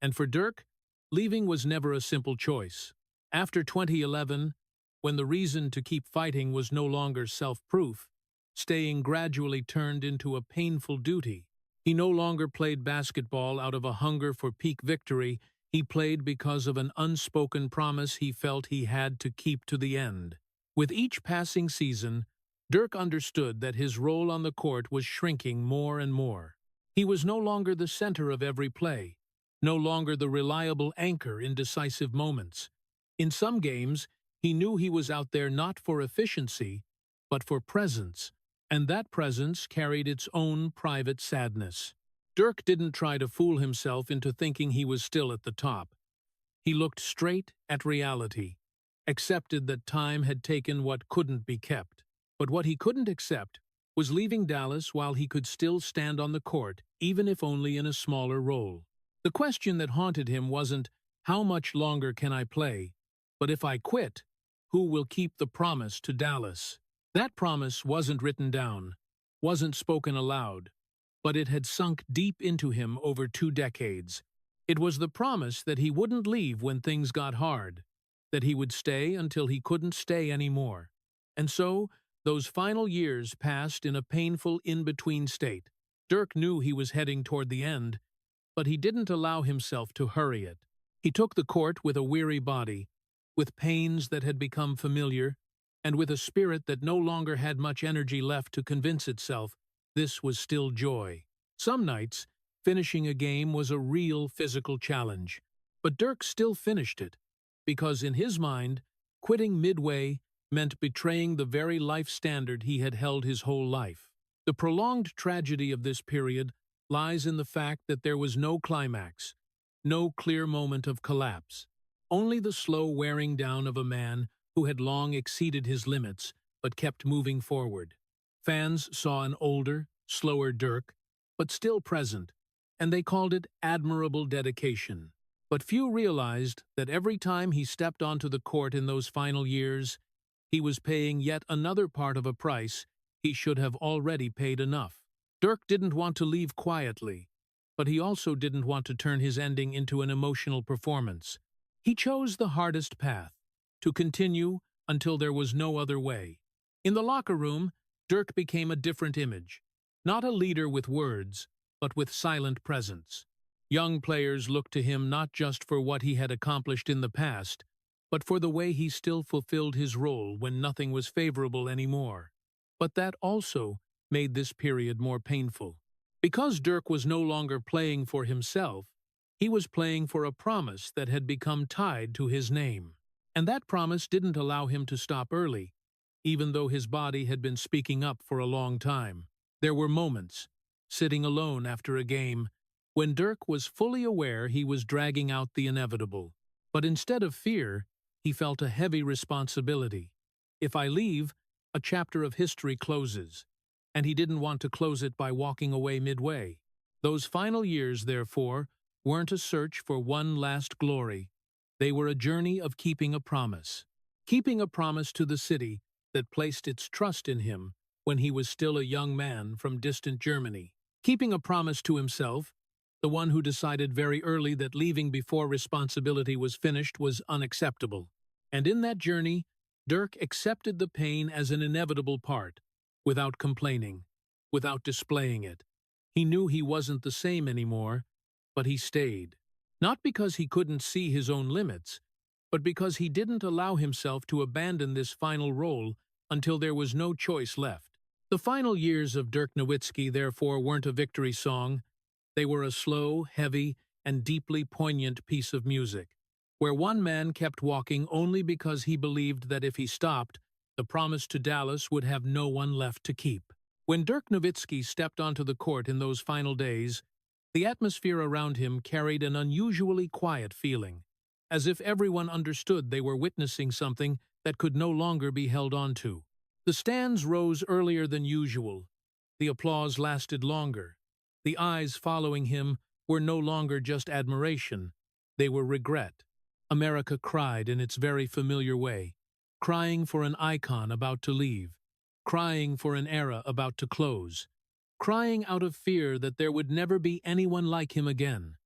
And for Dirk, leaving was never a simple choice. After 2011, when the reason to keep fighting was no longer self-proof, staying gradually turned into a painful duty. He no longer played basketball out of a hunger for peak victory, he played because of an unspoken promise he felt he had to keep to the end. With each passing season, Dirk understood that his role on the court was shrinking more and more. He was no longer the center of every play, no longer the reliable anchor in decisive moments. In some games, he knew he was out there not for efficiency, but for presence, and that presence carried its own private sadness. Dirk didn't try to fool himself into thinking he was still at the top. He looked straight at reality, accepted that time had taken what couldn't be kept. But what he couldn't accept was leaving Dallas while he could still stand on the court, even if only in a smaller role. The question that haunted him wasn't, "How much longer can I play?" but "If I quit, who will keep the promise to Dallas?" That promise wasn't written down, wasn't spoken aloud, but it had sunk deep into him over 2 decades. It was the promise that he wouldn't leave when things got hard, that he would stay until he couldn't stay anymore. And so, those final years passed in a painful in-between state. Dirk knew he was heading toward the end, but he didn't allow himself to hurry it. He took the court with a weary body, with pains that had become familiar, and with a spirit that no longer had much energy left to convince itself this was still joy. Some nights, finishing a game was a real physical challenge, but Dirk still finished it, because in his mind, quitting midway meant betraying the very life standard he had held his whole life. The prolonged tragedy of this period lies in the fact that there was no climax, no clear moment of collapse, only the slow wearing down of a man who had long exceeded his limits but kept moving forward. Fans saw an older, slower Dirk, but still present, and they called it admirable dedication. But few realized that every time he stepped onto the court in those final years, he was paying yet another part of a price he should have already paid enough. Dirk didn't want to leave quietly, but he also didn't want to turn his ending into an emotional performance. He chose the hardest path, to continue until there was no other way. In the locker room, Dirk became a different image, not a leader with words, but with silent presence. Young players looked to him not just for what he had accomplished in the past, but for the way he still fulfilled his role when nothing was favorable anymore. But that also made this period more painful. Because Dirk was no longer playing for himself, he was playing for a promise that had become tied to his name. And that promise didn't allow him to stop early, even though his body had been speaking up for a long time. There were moments, sitting alone after a game, when Dirk was fully aware he was dragging out the inevitable. But instead of fear, he felt a heavy responsibility. If I leave, a chapter of history closes, and he didn't want to close it by walking away midway. Those final years, therefore, weren't a search for one last glory. They were a journey of keeping a promise to the city that placed its trust in him when he was still a young man from distant Germany. Keeping a promise to himself, the one who decided very early that leaving before responsibility was finished was unacceptable. And in that journey, Dirk accepted the pain as an inevitable part, without complaining, without displaying it. He knew he wasn't the same anymore, but he stayed. Not because he couldn't see his own limits, but because he didn't allow himself to abandon this final role until there was no choice left. The final years of Dirk Nowitzki, therefore, weren't a victory song. They were a slow, heavy, and deeply poignant piece of music, where one man kept walking only because he believed that if he stopped, the promise to Dallas would have no one left to keep. When Dirk Nowitzki stepped onto the court in those final days, the atmosphere around him carried an unusually quiet feeling, as if everyone understood they were witnessing something that could no longer be held on to. The stands rose earlier than usual. The applause lasted longer. The eyes following him were no longer just admiration, they were regret. America cried in its very familiar way, crying for an icon about to leave, crying for an era about to close, crying out of fear that there would never be anyone like him again.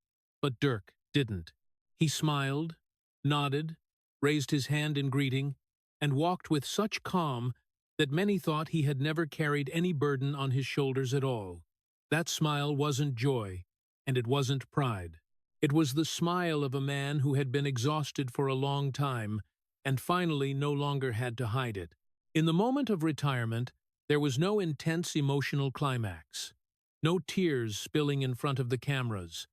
But Dirk didn't. He smiled, nodded, raised his hand in greeting, and walked with such calm that many thought he had never carried any burden on his shoulders at all. That smile wasn't joy, and it wasn't pride. It was the smile of a man who had been exhausted for a long time and finally no longer had to hide it. In the moment of retirement, There was no intense emotional climax, no tears spilling in front of the cameras,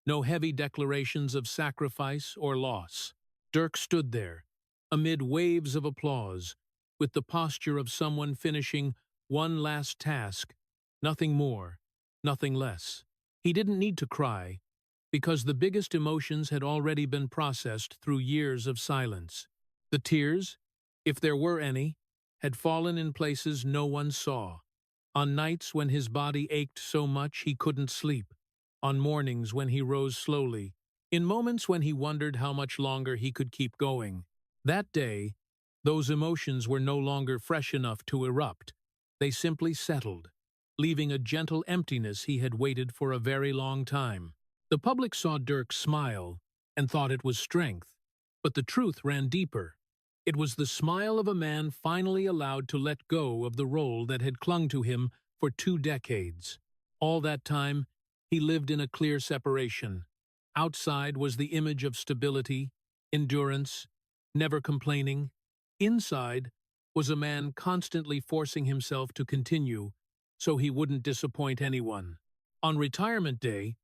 no heavy declarations of sacrifice or loss. Dirk stood there, amid waves of applause, with the posture of someone finishing one last task, nothing more, nothing less. He didn't need to cry, because the biggest emotions had already been processed through years of silence. The tears, if there were any, had fallen in places no one saw, on nights when his body ached so much he couldn't sleep, on mornings when he rose slowly, in moments when he wondered how much longer he could keep going. That day, those emotions were no longer fresh enough to erupt. They simply settled, leaving a gentle emptiness he had waited for a very long time. The public saw Dirk smile and thought it was strength, but the truth ran deeper. It was the smile of a man finally allowed to let go of the role that had clung to him for 2 decades. All that time, he lived in a clear separation. Outside was the image of stability, endurance, never complaining. Inside was a man constantly forcing himself to continue so he wouldn't disappoint anyone. On retirement day,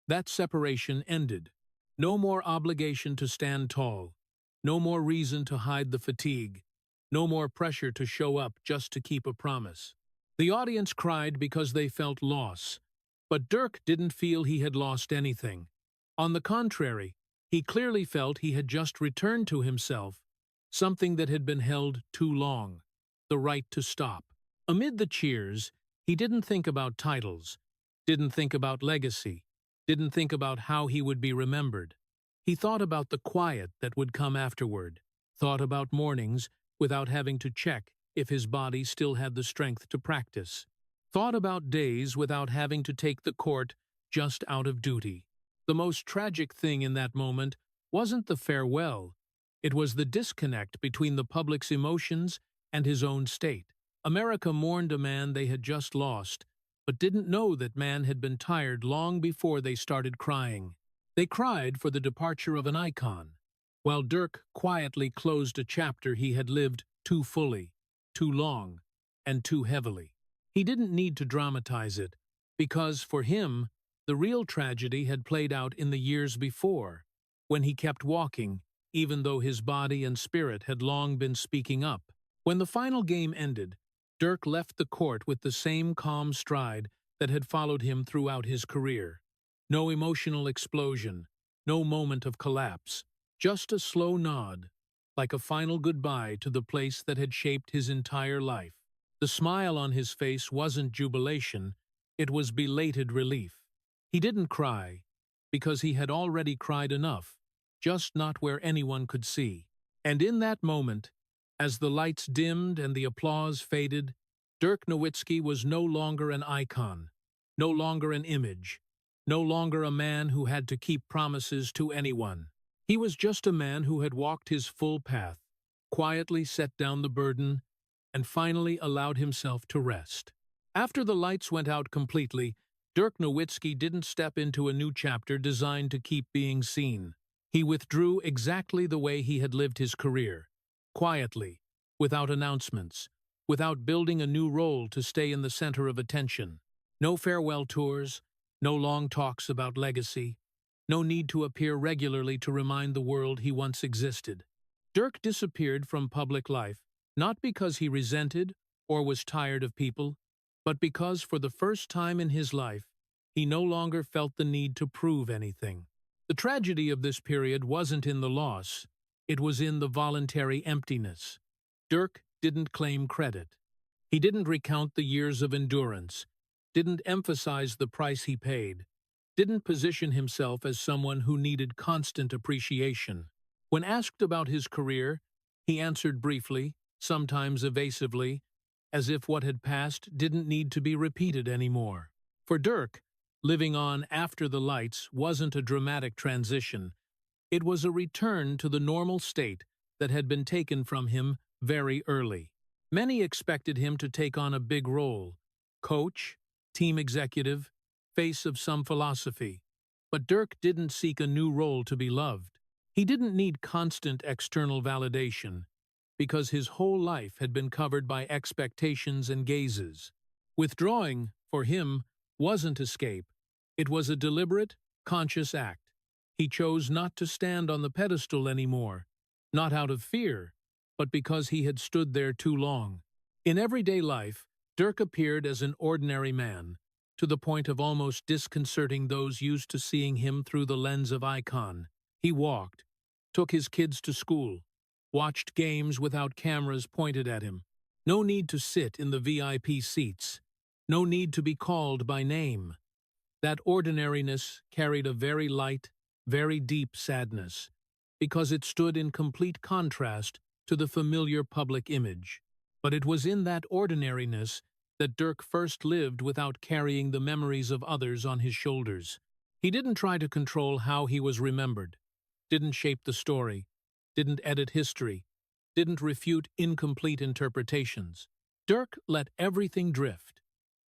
that separation ended. No more obligation to stand tall. No more reason to hide the fatigue. No more pressure to show up just to keep a promise. The audience cried because they felt loss, but Dirk didn't feel he had lost anything. On the contrary, he clearly felt he had just returned to himself, something that had been held too long, the right to stop. Amid the cheers, he didn't think about titles, didn't think about legacy, didn't think about how he would be remembered. He thought about the quiet that would come afterward, thought about mornings without having to check if his body still had the strength to practice, thought about days without having to take the court just out of duty. The most tragic thing in that moment wasn't the farewell, it was the disconnect between the public's emotions and his own state. America mourned a man they had just lost, but didn't know that man had been tired long before they started crying. They cried for the departure of an icon, while Dirk quietly closed a chapter he had lived too fully, too long, and too heavily. He didn't need to dramatize it, because for him, the real tragedy had played out in the years before, when he kept walking, even though his body and spirit had long been speaking up. When the final game ended, Dirk left the court with the same calm stride that had followed him throughout his career. No emotional explosion, no moment of collapse, just a slow nod, like a final goodbye to the place that had shaped his entire life. The smile on his face wasn't jubilation, it was belated relief. He didn't cry, because he had already cried enough, just not where anyone could see. And in that moment, as the lights dimmed and the applause faded, Dirk Nowitzki was no longer an icon, no longer an image, no longer a man who had to keep promises to anyone. He was just a man who had walked his full path, quietly set down the burden, and finally allowed himself to rest. After the lights went out completely, Dirk Nowitzki didn't step into a new chapter designed to keep being seen. He withdrew exactly the way he had lived his career, quietly, without announcements, without building a new role to stay in the center of attention. No farewell tours, no long talks about legacy, no need to appear regularly to remind the world he once existed. Dirk disappeared from public life, not because he resented or was tired of people, but because for the first time in his life, he no longer felt the need to prove anything. The tragedy of this period wasn't in the loss, it was in the voluntary emptiness. Dirk didn't claim credit. He didn't recount the years of endurance, didn't emphasize the price he paid, didn't position himself as someone who needed constant appreciation. When asked about his career, he answered briefly, sometimes evasively, as if what had passed didn't need to be repeated anymore. For Dirk, living on after the lights wasn't a dramatic transition. It was a return to the normal state that had been taken from him very early. Many expected him to take on a big role, coach, team executive, face of some philosophy. But Dirk didn't seek a new role to be loved. He didn't need constant external validation. because his whole life had been covered by expectations and gazes. Withdrawing, for him, wasn't escape. It was a deliberate, conscious act. He chose not to stand on the pedestal anymore, not out of fear, but because he had stood there too long. In everyday life, Dirk appeared as an ordinary man, to the point of almost disconcerting those used to seeing him through the lens of icon. He walked, took his kids to school, watched games without cameras pointed at him. No need to sit in the VIP seats. No need to be called by name. That ordinariness carried a very light, very deep sadness, because it stood in complete contrast to the familiar public image. But it was in that ordinariness that Dirk first lived without carrying the memories of others on his shoulders. He didn't try to control how he was remembered, didn't shape the story, didn't edit history, didn't refute incomplete interpretations. Dirk let everything drift,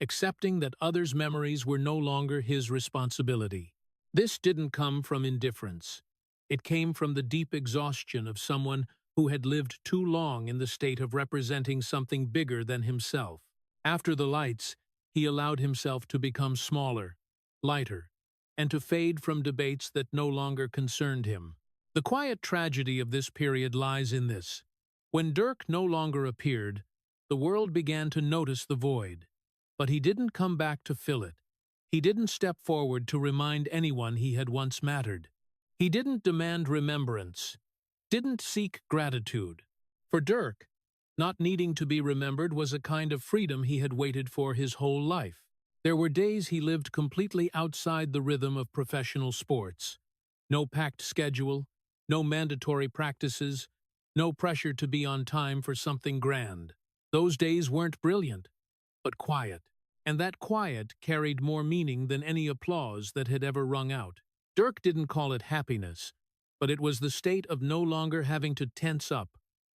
accepting that others' memories were no longer his responsibility. This didn't come from indifference. It came from the deep exhaustion of someone who had lived too long in the state of representing something bigger than himself. After the lights, he allowed himself to become smaller, lighter, and to fade from debates that no longer concerned him. The quiet tragedy of this period lies in this. When Dirk no longer appeared, the world began to notice the void. But he didn't come back to fill it. He didn't step forward to remind anyone he had once mattered. He didn't demand remembrance, didn't seek gratitude. For Dirk, not needing to be remembered was a kind of freedom he had waited for his whole life. There were days he lived completely outside the rhythm of professional sports. No packed schedule, no mandatory practices, no pressure to be on time for something grand. Those days weren't brilliant, but quiet. And that quiet carried more meaning than any applause that had ever rung out. Dirk didn't call it happiness, but it was the state of no longer having to tense up,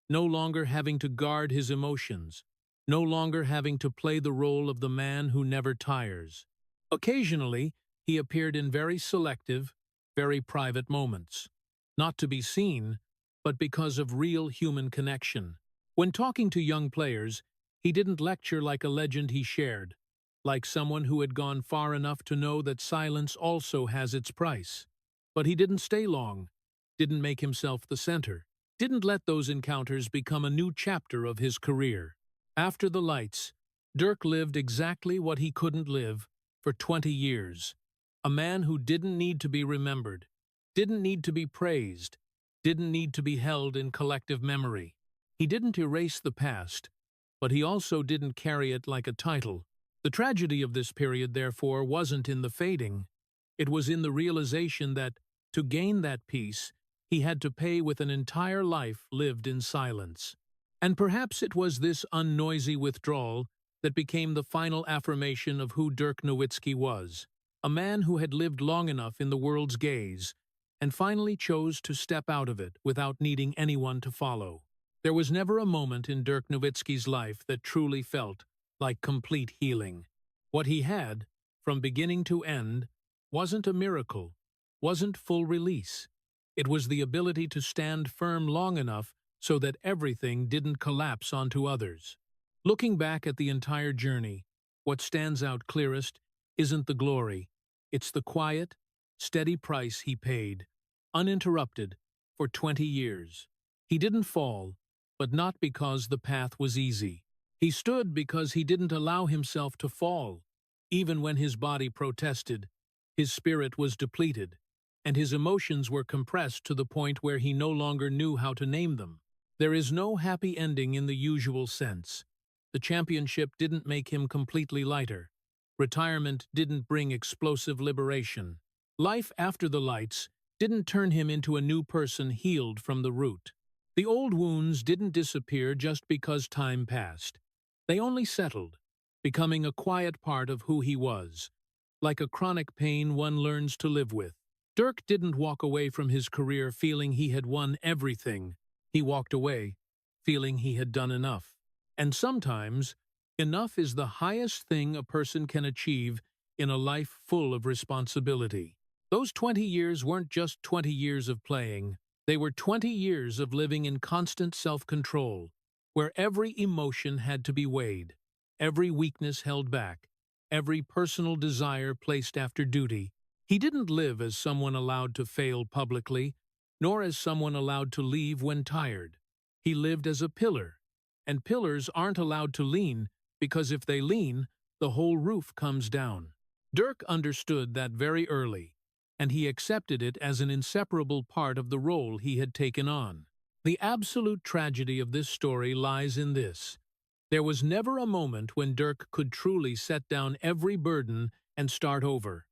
no longer having to guard his emotions, no longer having to play the role of the man who never tires. Occasionally, he appeared in very selective, very private moments, not to be seen, but because of real human connection. When talking to young players, he didn't lecture like a legend he shared, like someone who had gone far enough to know that silence also has its price. But he didn't stay long, didn't make himself the center, didn't let those encounters become a new chapter of his career. After the lights, Dirk lived exactly what he couldn't live for 20 years. A man who didn't need to be remembered, didn't need to be praised, didn't need to be held in collective memory. He didn't erase the past, but he also didn't carry it like a title. The tragedy of this period, therefore, wasn't in the fading. It was in the realization that, to gain that peace, he had to pay with an entire life lived in silence. And perhaps it was this unnoisy withdrawal that became the final affirmation of who Dirk Nowitzki was, a man who had lived long enough in the world's gaze, and finally chose to step out of it without needing anyone to follow. There was never a moment in Dirk Nowitzki's life that truly felt like complete healing. What he had, from beginning to end, wasn't a miracle, wasn't full release. It was the ability to stand firm long enough so that everything didn't collapse onto others. Looking back at the entire journey, what stands out clearest isn't the glory, it's the quiet, steady price he paid, uninterrupted, for 20 years. He didn't fall, but not because the path was easy. He stood because he didn't allow himself to fall. Even when his body protested, his spirit was depleted, and his emotions were compressed to the point where he no longer knew how to name them. There is no happy ending in the usual sense. The championship didn't make him completely lighter. Retirement didn't bring explosive liberation. Life after the lights didn't turn him into a new person healed from the root. The old wounds didn't disappear just because time passed. They only settled, becoming a quiet part of who he was, like a chronic pain one learns to live with. Dirk didn't walk away from his career feeling he had won everything. He walked away, feeling he had done enough. And sometimes, enough is the highest thing a person can achieve in a life full of responsibility. Those 20 years weren't just 20 years of playing. They were 20 years of living in constant self-control, where every emotion had to be weighed, every weakness held back, every personal desire placed after duty. He didn't live as someone allowed to fail publicly, nor as someone allowed to leave when tired. He lived as a pillar, and pillars aren't allowed to lean, because if they lean, the whole roof comes down. Dirk understood that very early, and he accepted it as an inseparable part of the role he had taken on. The absolute tragedy of this story lies in this. There was never a moment when Dirk could truly set down every burden and start over.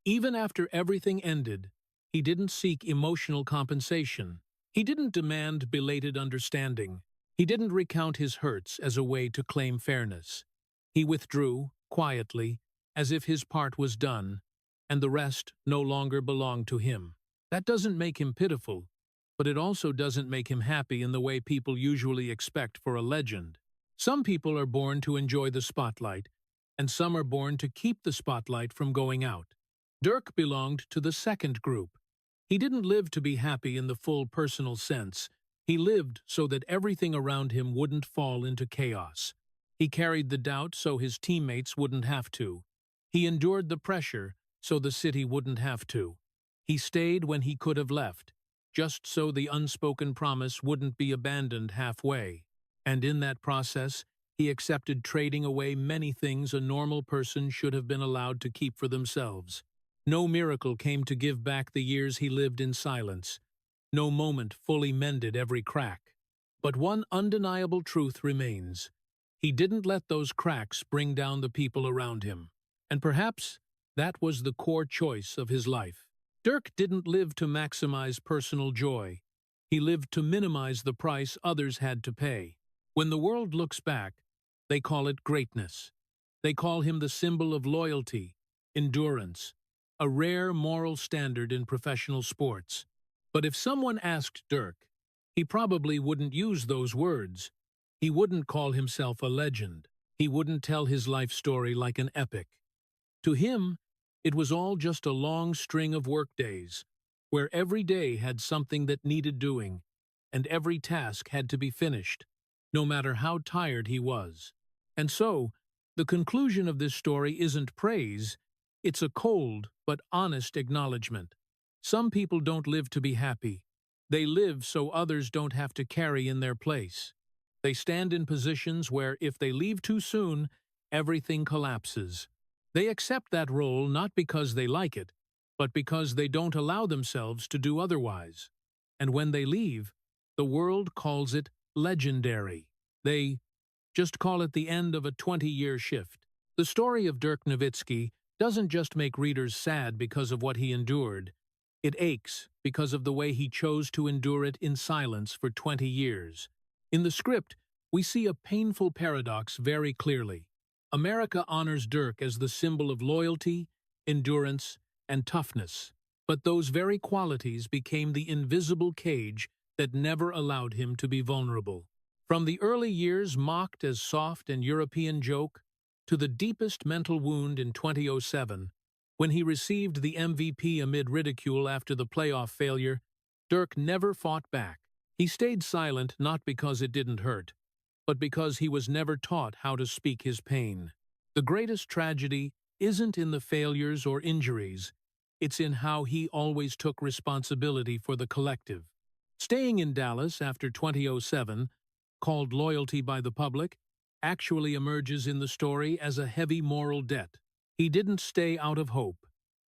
Even after everything ended, he didn't seek emotional compensation. He didn't demand belated understanding. He didn't recount his hurts as a way to claim fairness. He withdrew, quietly, as if his part was done, and the rest no longer belonged to him. That doesn't make him pitiful, but it also doesn't make him happy in the way people usually expect for a legend. Some people are born to enjoy the spotlight, and some are born to keep the spotlight from going out. Dirk belonged to the second group. He didn't live to be happy in the full personal sense. He lived so that everything around him wouldn't fall into chaos. He carried the doubt so his teammates wouldn't have to. He endured the pressure so the city wouldn't have to. He stayed when he could have left, just so the unspoken promise wouldn't be abandoned halfway. And in that process, he accepted trading away many things a normal person should have been allowed to keep for themselves. No miracle came to give back the years he lived in silence. No moment fully mended every crack. But one undeniable truth remains. He didn't let those cracks bring down the people around him. And perhaps that was the core choice of his life. Dirk didn't live to maximize personal joy. He lived to minimize the price others had to pay. When the world looks back, they call it greatness. They call him the symbol of loyalty, endurance, a rare moral standard in professional sports. But if someone asked Dirk, he probably wouldn't use those words. He wouldn't call himself a legend. He wouldn't tell his life story like an epic. To him, it was all just a long string of workdays, where every day had something that needed doing, and every task had to be finished, no matter how tired he was. And so, the conclusion of this story isn't praise, it's a cold but honest acknowledgement. Some people don't live to be happy. They live so others don't have to carry in their place. They stand in positions where if they leave too soon, everything collapses. They accept that role not because they like it, but because they don't allow themselves to do otherwise. And when they leave, the world calls it legendary. They just call it the end of a 20-year shift. The story of Dirk Nowitzki doesn't just make readers sad because of what he endured. It aches because of the way he chose to endure it in silence for 20 years. In the script, we see a painful paradox very clearly. America honors Dirk as the symbol of loyalty, endurance, and toughness, but those very qualities became the invisible cage that never allowed him to be vulnerable. From the early years mocked as soft and European joke, to the deepest mental wound in 2007, when he received the MVP amid ridicule after the playoff failure, Dirk never fought back. He stayed silent not because it didn't hurt, but because he was never taught how to speak his pain. The greatest tragedy isn't in the failures or injuries, it's in how he always took responsibility for the collective. Staying in Dallas after 2007, called loyalty by the public, actually emerges in the story as a heavy moral debt. He didn't stay out of hope.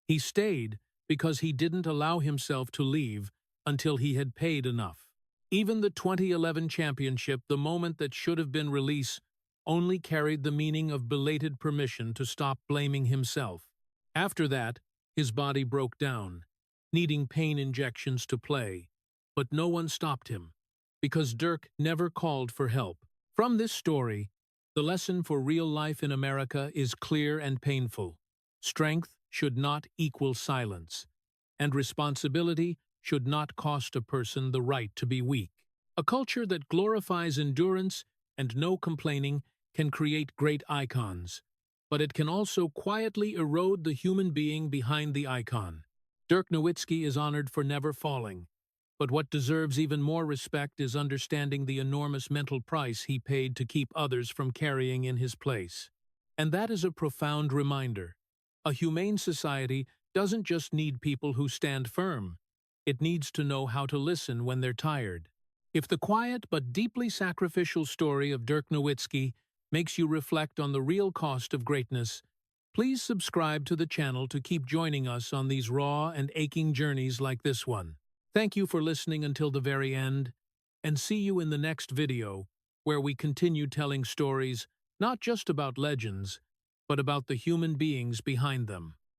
He stayed because he didn't allow himself to leave until he had paid enough. Even the 2011 championship, the moment that should have been release, only carried the meaning of belated permission to stop blaming himself. After that, his body broke down, needing pain injections to play. But no one stopped him, because Dirk never called for help. From this story, the lesson for real life in America is clear and painful. Strength should not equal silence, and responsibility should not cost a person the right to be weak. A culture that glorifies endurance and no complaining can create great icons, but it can also quietly erode the human being behind the icon. Dirk Nowitzki is honored for never falling, But what deserves even more respect is understanding the enormous mental price he paid to keep others from carrying in his place. And that is a profound reminder. A humane society doesn't just need people who stand firm. It needs to know how to listen when they're tired. If the quiet but deeply sacrificial story of Dirk Nowitzki makes you reflect on the real cost of greatness, please subscribe to the channel to keep joining us on these raw and aching journeys like this one. Thank you for listening until the very end, and see you in the next video, where we continue telling stories not just about legends, but about the human beings behind them.